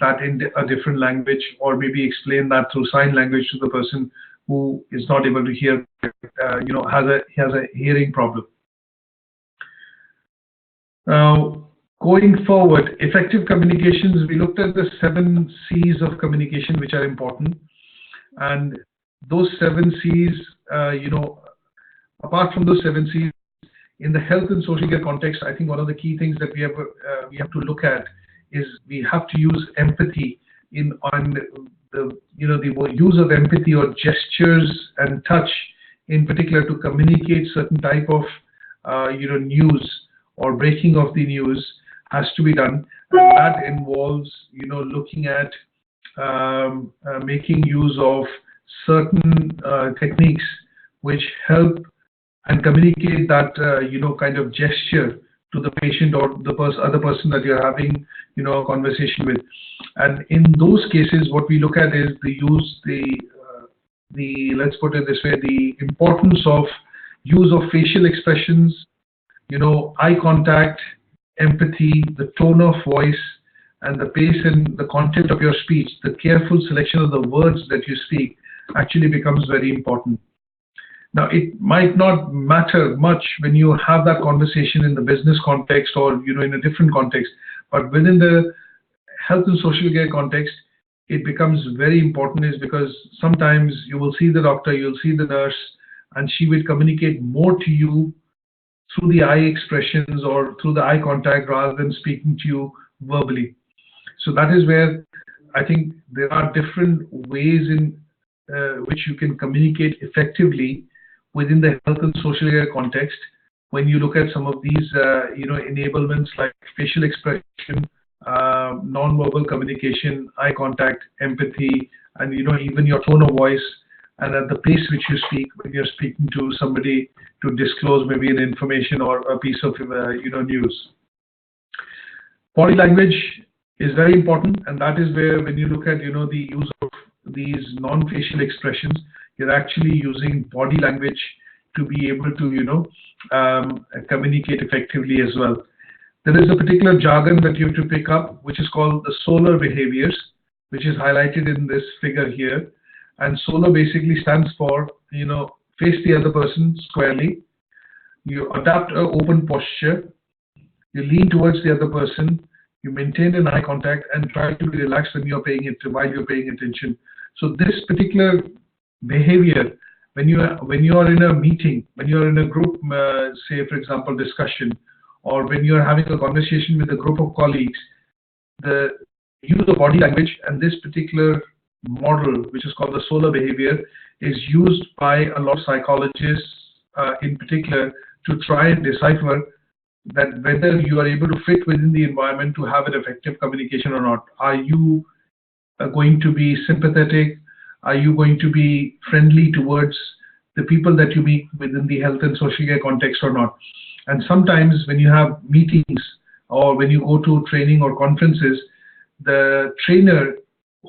that in a different language, or maybe explain that through sign language to the person who is not able to hear, has a hearing problem. Now, going forward, effective communications, we looked at the 7 C's of communication which are important, and those 7 C's, apart from those 7 C's, in the health and social care context, I think one of the key things that we have to look at is we have to use empathy on the use of empathy or gestures and touch in particular to communicate certain type of news or breaking of the news has to be done, and that involves looking at making use of certain techniques which help and communicate that kind of gesture to the patient or the other person that you're having a conversation with. And in those cases, what we look at is let's put it this way, the importance of use of facial expressions, eye contact, empathy, the tone of voice, and the pace and the content of your speech. The careful selection of the words that you speak actually becomes very important. Now, it might not matter much when you have that conversation in the business context or in a different context, but within the health and social care context, it becomes very important is because sometimes you will see the doctor, you'll see the nurse, and she will communicate more to you through the eye expressions or through the eye contact rather than speaking to you verbally. So that is where I think there are different ways in which you can communicate effectively within the health and social care context. When you look at some of these, enablements like facial expression, non-verbal communication, eye contact, empathy, and even your tone of voice, and at the pace which you speak when you're speaking to somebody to disclose maybe an information or a piece of news. Body language is very important, and that is where when you look at the use of these non-facial expressions, you're actually using body language to be able to communicate effectively as well. There is a particular jargon that you have to pick up, which is called the solar behaviors, which is highlighted in this figure here. And solar basically stands for, face the other person squarely. You adopt an open posture. You lean towards the other person. You maintain an eye contact and try to be relaxed when you're paying attention. So this particular behavior, when you are in a meeting, when you are in a group, say for example discussion, or when you are having a conversation with a group of colleagues, the use of body language and this particular model, which is called the solar behavior, is used by a lot of psychologists in particular to try and decipher that whether you are able to fit within the environment to have an effective communication or not. Are you going to be sympathetic? Are you going to be friendly towards the people that you meet within the health and social care context or not? And sometimes when you have meetings or when you go to training or conferences, the trainer,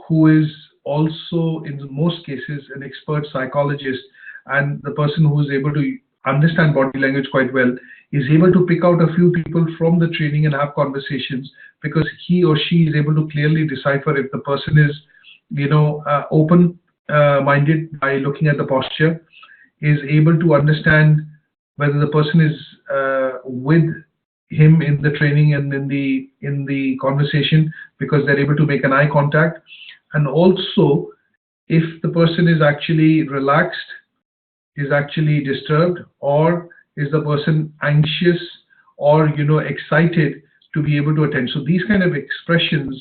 who is also in most cases an expert psychologist and the person who is able to understand body language quite well, is able to pick out a few people from the training and have conversations, because he or she is able to clearly decipher if the person is open minded by looking at the posture, is able to understand whether the person is with him in the training and in the conversation because they're able to make an eye contact, and also if the person is actually relaxed, is actually disturbed, or is the person anxious or excited to be able to attend. So these kind of expressions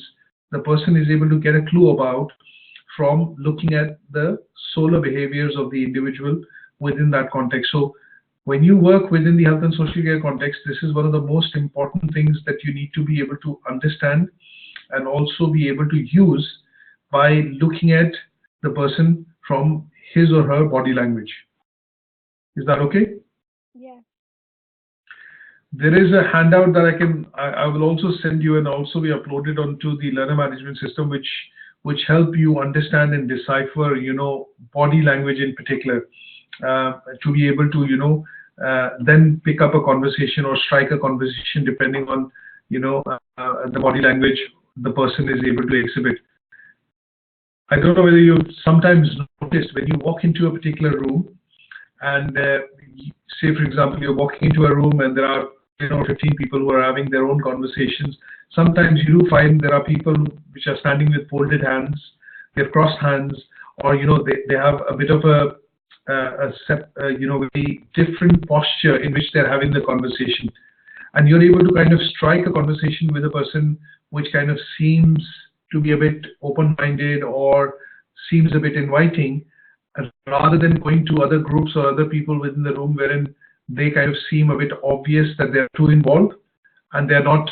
the person is able to get a clue about from looking at the solar behaviors of the individual within that context. So when you work within the health and social care context, this is one of the most important things that you need to be able to understand and also be able to use by looking at the person from his or her body language. Is that okay? Yeah. There is a handout that I will also send you and also be uploaded onto the learner management system, which help you understand and decipher, body language in particular, to be able to, then pick up a conversation or strike a conversation depending on, the body language the person is able to exhibit. I don't know whether you sometimes noticed when you walk into a particular room and say, for example, you're walking into a room and there are 10 or 15 people who are having their own conversations. Sometimes you do find there are people which are standing with folded hands, they've crossed hands, or they have a bit of a very different posture in which they're having the conversation, and you're able to kind of strike a conversation with a person which kind of seems to be a bit open-minded or seems a bit inviting, rather than going to other groups or other people within the room wherein they kind of seem a bit obvious that they're too involved and they're not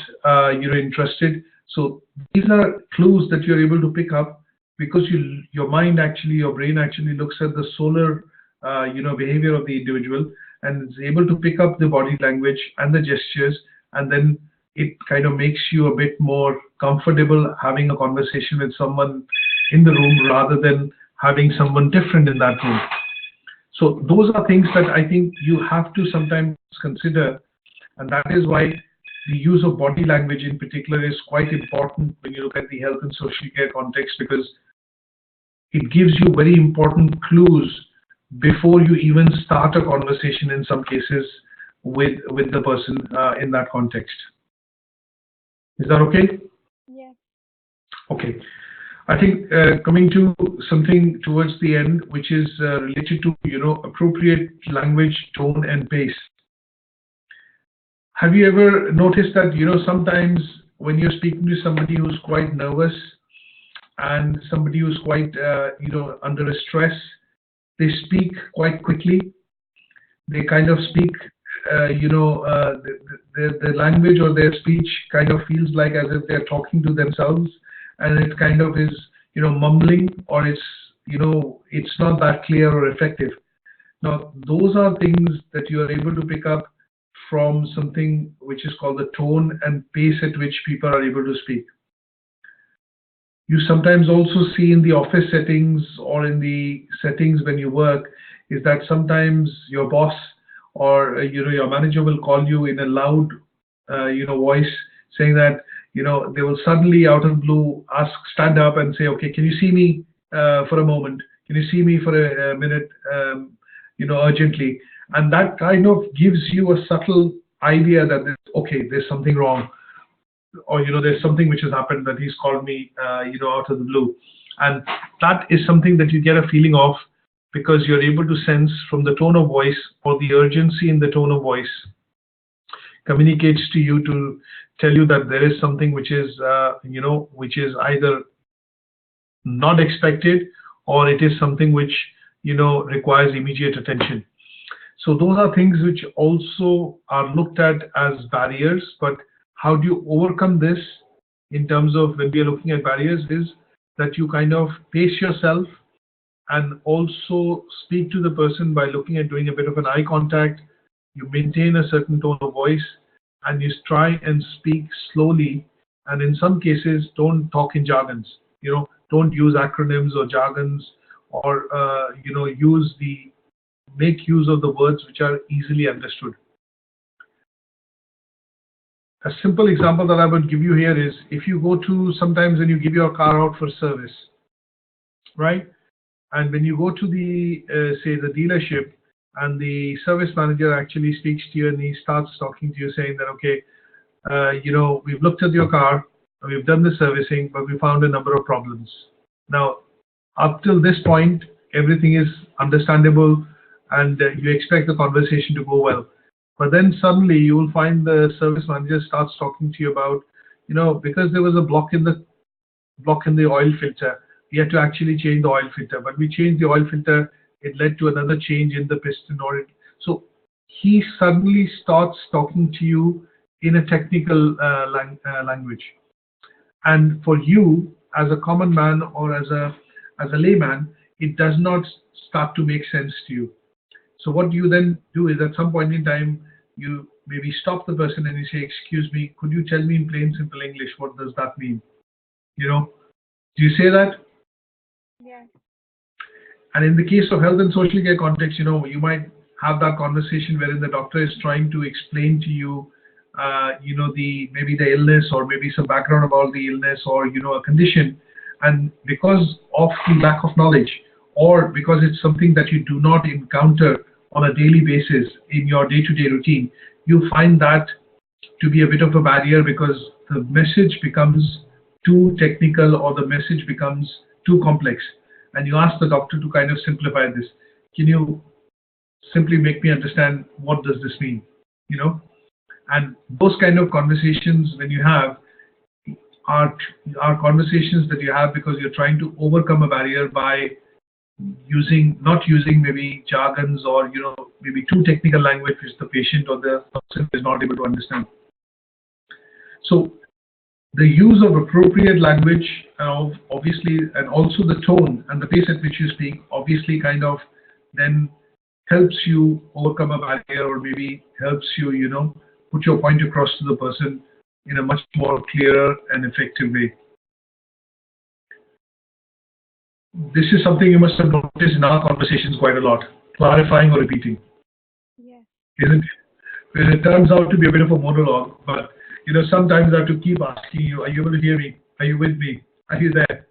interested. So these are clues that you're able to pick up because your brain actually looks at the solar behavior of the individual and is able to pick up the body language and the gestures, and then it kind of makes you a bit more comfortable having a conversation with someone in the room rather than having someone different in that room. So those are things that I think you have to sometimes consider, and that is why the use of body language in particular is quite important when you look at the health and social care context, because it gives you very important clues before you even start a conversation in some cases with the person in that context. Is that okay? Yeah. Okay. I think coming to something towards the end, which is related to, appropriate language, tone, and pace. Have you ever noticed that, sometimes when you're speaking to somebody who's quite nervous and somebody who's quite, under a stress, they speak quite quickly. They kind of speak, the language or their speech kind of feels like as if they're talking to themselves, and it kind of is, mumbling, or it's not that clear or effective. Now, those are things that you are able to pick up from something which is called the tone and pace at which people are able to speak. You sometimes also see in the office settings or in the settings when you work is that sometimes your boss or your manager will call you in a loud voice, saying that they will suddenly out of the blue stand up and say, okay, can you see me for a moment? Can you see me for a minute, urgently? And that kind of gives you a subtle idea that there's something wrong, or there's something which has happened, that he's called me out of the blue. And that is something that you get a feeling of, because you're able to sense from the tone of voice, or the urgency in the tone of voice communicates to you to tell you that there is something which is which is either not expected, or it is something which requires immediate attention. So those are things which also are looked at as barriers. But how do you overcome this in terms of, when we are looking at barriers, is that you kind of pace yourself and also speak to the person by looking at doing a bit of an eye contact. You maintain a certain tone of voice, and you try and speak slowly. And in some cases, don't talk in jargons. Don't use acronyms or jargons, or make use of the words which are easily understood. A simple example that I would give you here is, if you go to, sometimes when you give your car out for service, right? And when you go to the, say, the dealership, and the service manager actually speaks to you, and he starts talking to you saying that, okay, we've looked at your car, we've done the servicing, but we found a number of problems. Now, up till this point, everything is understandable, and you expect the conversation to go well. But then suddenly you will find the service manager starts talking to you about, because there was a block in the oil filter, we had to actually change the oil filter. But we changed the oil filter, it led to another change in the piston, so he suddenly starts talking to you in a technical language. And for you, as a common man or as a layman, it does not start to make sense to you. So what you then do is, at some point in time, you maybe stop the person and you say, excuse me, could you tell me in plain simple English, what does that mean? Do you say that? Yeah. And in the case of health and social care context, you might have that conversation wherein the doctor is trying to explain to you, maybe the illness, or maybe some background about the illness, or, a condition. And because of the lack of knowledge, or because it's something that you do not encounter on a daily basis in your day-to-day routine, you find that to be a bit of a barrier, because the message becomes too technical, or the message becomes too complex. And you ask the doctor to kind of simplify this. Can you simply make me understand, what does this mean? And those kind of conversations, when you have, are conversations that you have because you're trying to overcome a barrier by not using maybe jargons, or maybe too technical language which the patient or the person is not able to understand. So the use of appropriate language, obviously, and also the tone and the pace at which you speak, obviously kind of then helps you overcome a barrier, or maybe helps you, put your point across to the person in a much more clearer and effective way. This is something you must have noticed in our conversations quite a lot, clarifying or repeating. Yeah. Isn't it? Well, it turns out to be a bit of a monologue, but sometimes I have to keep asking you, are you able to hear me? Are you with me? Are you there?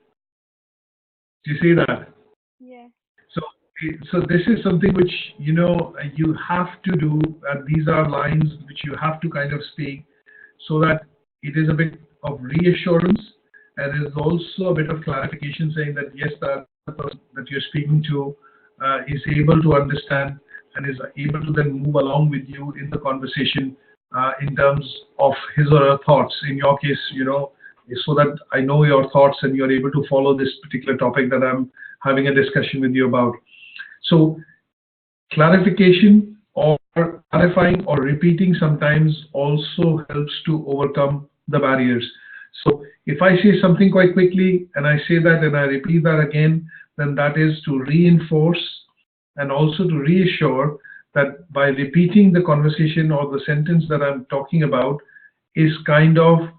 Do you see that? Yeah. So this is something which, you have to do, and these are lines which you have to kind of speak, so that it is a bit of reassurance, and there's also a bit of clarification saying that yes, the person that you're speaking to is able to understand and is able to then move along with you in the conversation in terms of his or her thoughts. In your case, so that I know your thoughts and you're able to follow this particular topic that I'm having a discussion with you about. So clarification or clarifying or repeating sometimes also helps to overcome the barriers. So if I say something quite quickly and I say that and I repeat that again, then that is to reinforce and also to reassure that by repeating the conversation or the sentence that I'm talking about is kind of,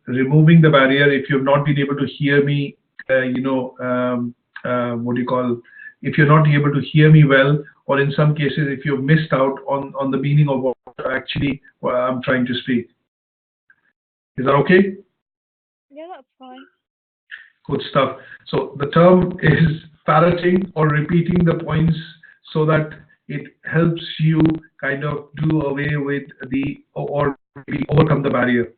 removing the barrier if you've not been able to hear me, if you're not able to hear me well, or in some cases, if you've missed out on the meaning of what actually I'm trying to speak. Is that okay? Yeah, that's fine. Good stuff. So the term is parroting or repeating the points so that it helps you kind of do away with or overcome the barrier.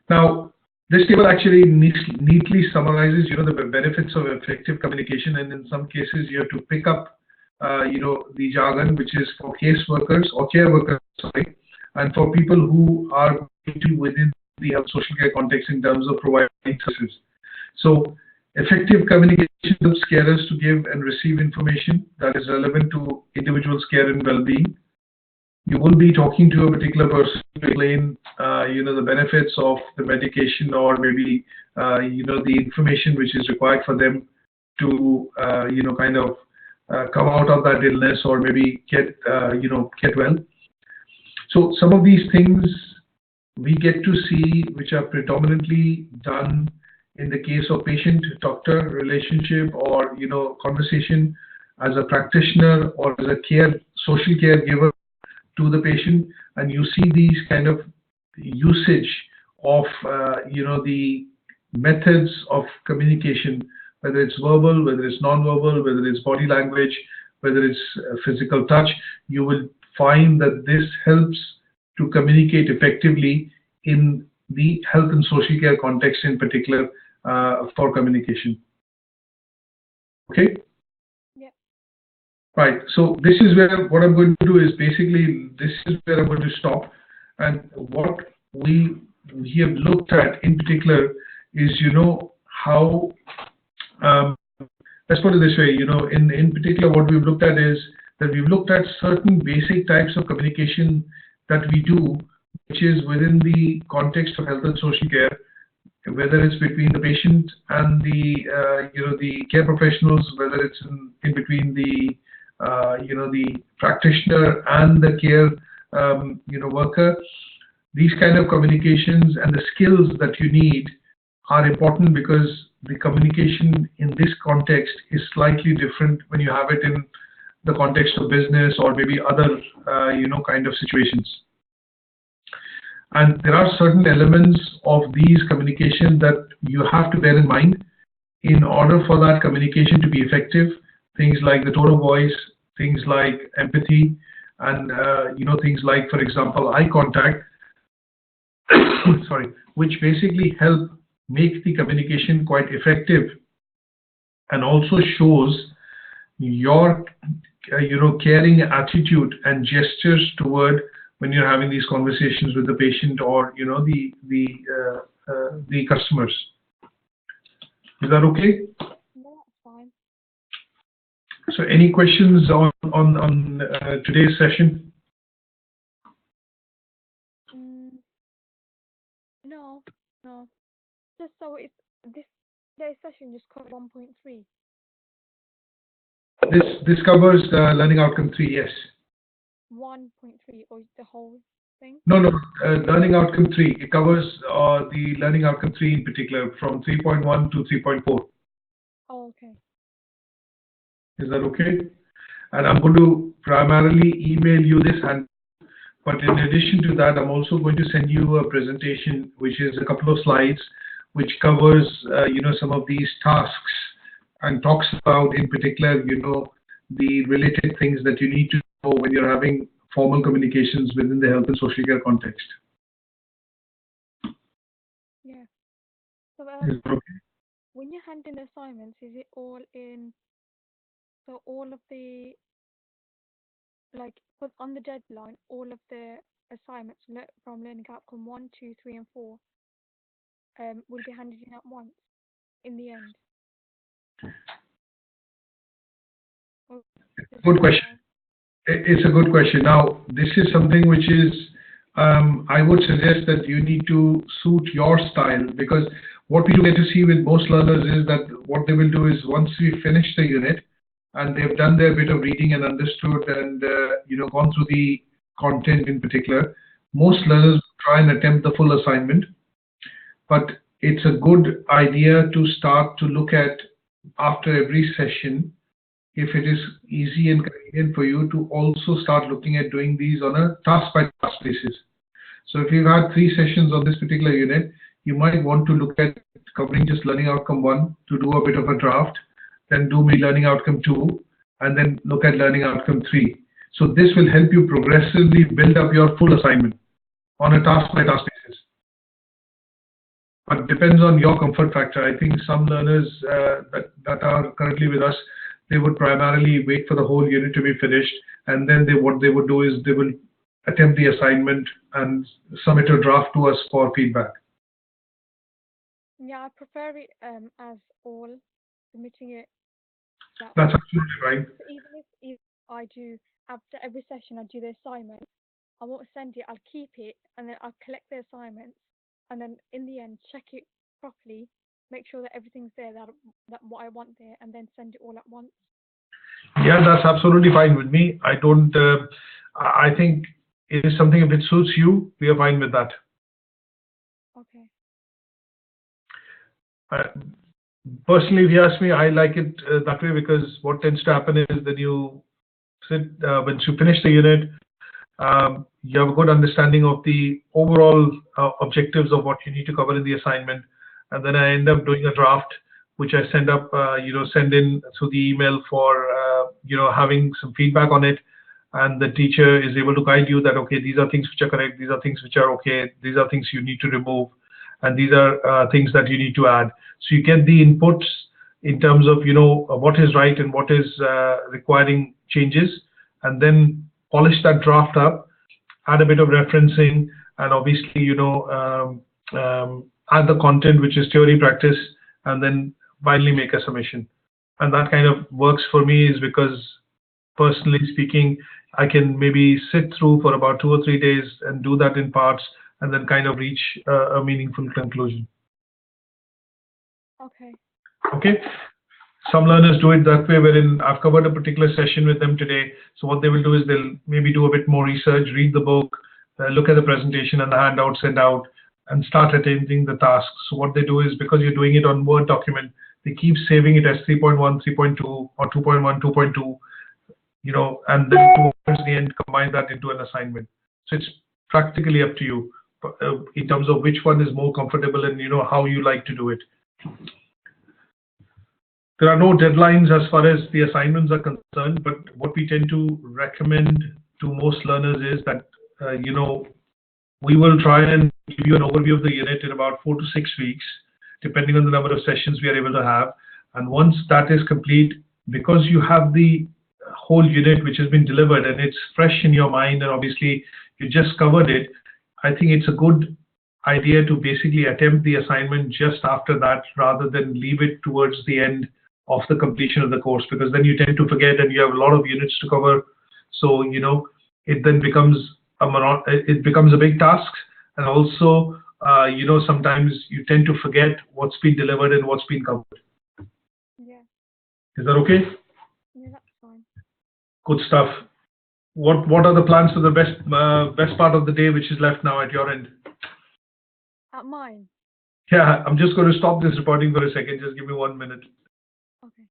Now, this table actually neatly summarizes, the benefits of effective communication, and in some cases you have to pick up, the jargon, which is for caseworkers or care workers, sorry, and for people who are within the health social care context in terms of providing services. So, effective communication helps carers to give and receive information that is relevant to individuals' care and well-being. You will be talking to a particular person to explain, the benefits of the medication or maybe, the information which is required for them to, come out of that illness or maybe get well. So some of these things we get to see, which are predominantly done in the case of patient-doctor relationship or, conversation as a practitioner or as a social caregiver to the patient, and you see these kind of usage of the methods of communication, whether it's verbal, whether it's non-verbal, whether it's body language, whether it's physical touch. You will find that this helps to communicate effectively in the health and social care context in particular for communication. Okay? Right, so this is where what I'm going to do is basically, this is where I'm going to stop. And what we have looked at in particular is, how, let's put it this way, in particular what we've looked at is that we've looked at certain basic types of communication that we do, which is within the context of health and social care, whether it's between the patient and the care professionals, whether it's in between the practitioner and the care, worker. These kind of communications and the skills that you need are important because the communication in this context is slightly different when you have it in the context of business or maybe other, kind of situations. And there are certain elements of these communication that you have to bear in mind in order for that communication to be effective. Things like the tone of voice, things like empathy, and things like, for example, eye contact, sorry, which basically help make the communication quite effective and also shows your caring attitude and gestures toward when you're having these conversations with the patient or the customers. Is that okay? So any questions on today's session? No. Just so it's today's session just covered 1.3. This covers learning outcome 3, yes. 1.3 or the whole thing? No, learning outcome 3. It covers the learning outcome 3 in particular from 3.1 to 3.4. Oh, okay. Is that okay? And I'm going to primarily email you this, but in addition to that, I'm also going to send you a presentation, which is a couple of slides, which covers, some of these tasks and talks about, in particular, the related things that you need to know when you're having formal communications within the health and social care context. Yeah. So Is it okay? when you're handing the assignments, is it all in? So all of the put on the deadline, all of the assignments from learning outcome 1, 2, 3, and 4 will be handed in at once in the end. Or Good question. It's a good question. Now, this is something which is, I would suggest that you need to suit your style, because what we do get to see with most learners is that what they will do is once we finish the unit and they've done their bit of reading and understood and gone through the content in particular, most learners try and attempt the full assignment. But it's a good idea to start to look at after every session, if it is easy and convenient for you, to also start looking at doing these on a task-by-task basis. So if you've had 3 sessions on this particular unit, you might want to look at covering just learning outcome 1 to do a bit of a draft, then do learning outcome 2, and then look at learning outcome 3. So this will help you progressively build up your full assignment on a task-by-task basis. But depends on your comfort factor. I think some learners that are currently with us, they would primarily wait for the whole unit to be finished, and then what they would do is they will attempt the assignment and submit a draft to us for feedback. Yeah, I prefer it as all, submitting it. That's absolutely right. So even if I do, after every session I do the assignment, I won't send it, I'll keep it, and then I'll collect the assignments, and then in the end check it properly, make sure that everything's there, that what I want there, and then send it all at once. Yeah, that's absolutely fine with me. I don't. I think it is something, if it suits you, we are fine with that. Okay. Personally, if you ask me, I like it that way, because what tends to happen is that you sit once you finish the unit, you have a good understanding of the overall objectives of what you need to cover in the assignment, and then I end up doing a draft, which I send in through the email for having some feedback on it, and the teacher is able to guide you that, okay, these are things which are correct, these are things which are okay, these are things you need to remove, and these are things that you need to add. So you get the inputs in terms of what is right and what is requiring changes, and then polish that draft up, add a bit of referencing, and obviously add the content, which is theory practice, and then finally make a submission. And that kind of works for me is because, personally speaking, I can maybe sit through for about 2 or 3 days and do that in parts, and then kind of reach a meaningful conclusion. Okay. Okay. Some learners do it that way, wherein I've covered a particular session with them today. So what they will do is they'll maybe do a bit more research, read the book, look at the presentation and the handout sent out, and start attending the tasks. So what they do is, because you're doing it on Word document, they keep saving it as 3.1, 3.2, or 2.1, 2.2, and then towards the end combine that into an assignment. So it's practically up to you in terms of which one is more comfortable and how you like to do it. There are no deadlines as far as the assignments are concerned, but what we tend to recommend to most learners is that we will try and give you an overview of the unit in about 4 to 6 weeks, depending on the number of sessions we are able to have. And once that is complete, because you have the whole unit which has been delivered and it's fresh in your mind, and obviously you just covered it, I think it's a good idea to basically attempt the assignment just after that, rather than leave it towards the end of the completion of the course, because then you tend to forget and you have a lot of units to cover. So it then becomes a big task, and also sometimes you tend to forget what's been delivered and what's been covered. Yeah. Is that okay? Yeah, that's fine. Good stuff. What are the plans for the best part of the day, which is left now at your end? At mine? Yeah, I'm just going to stop this recording for a second. Just give me 1 minute. Okay.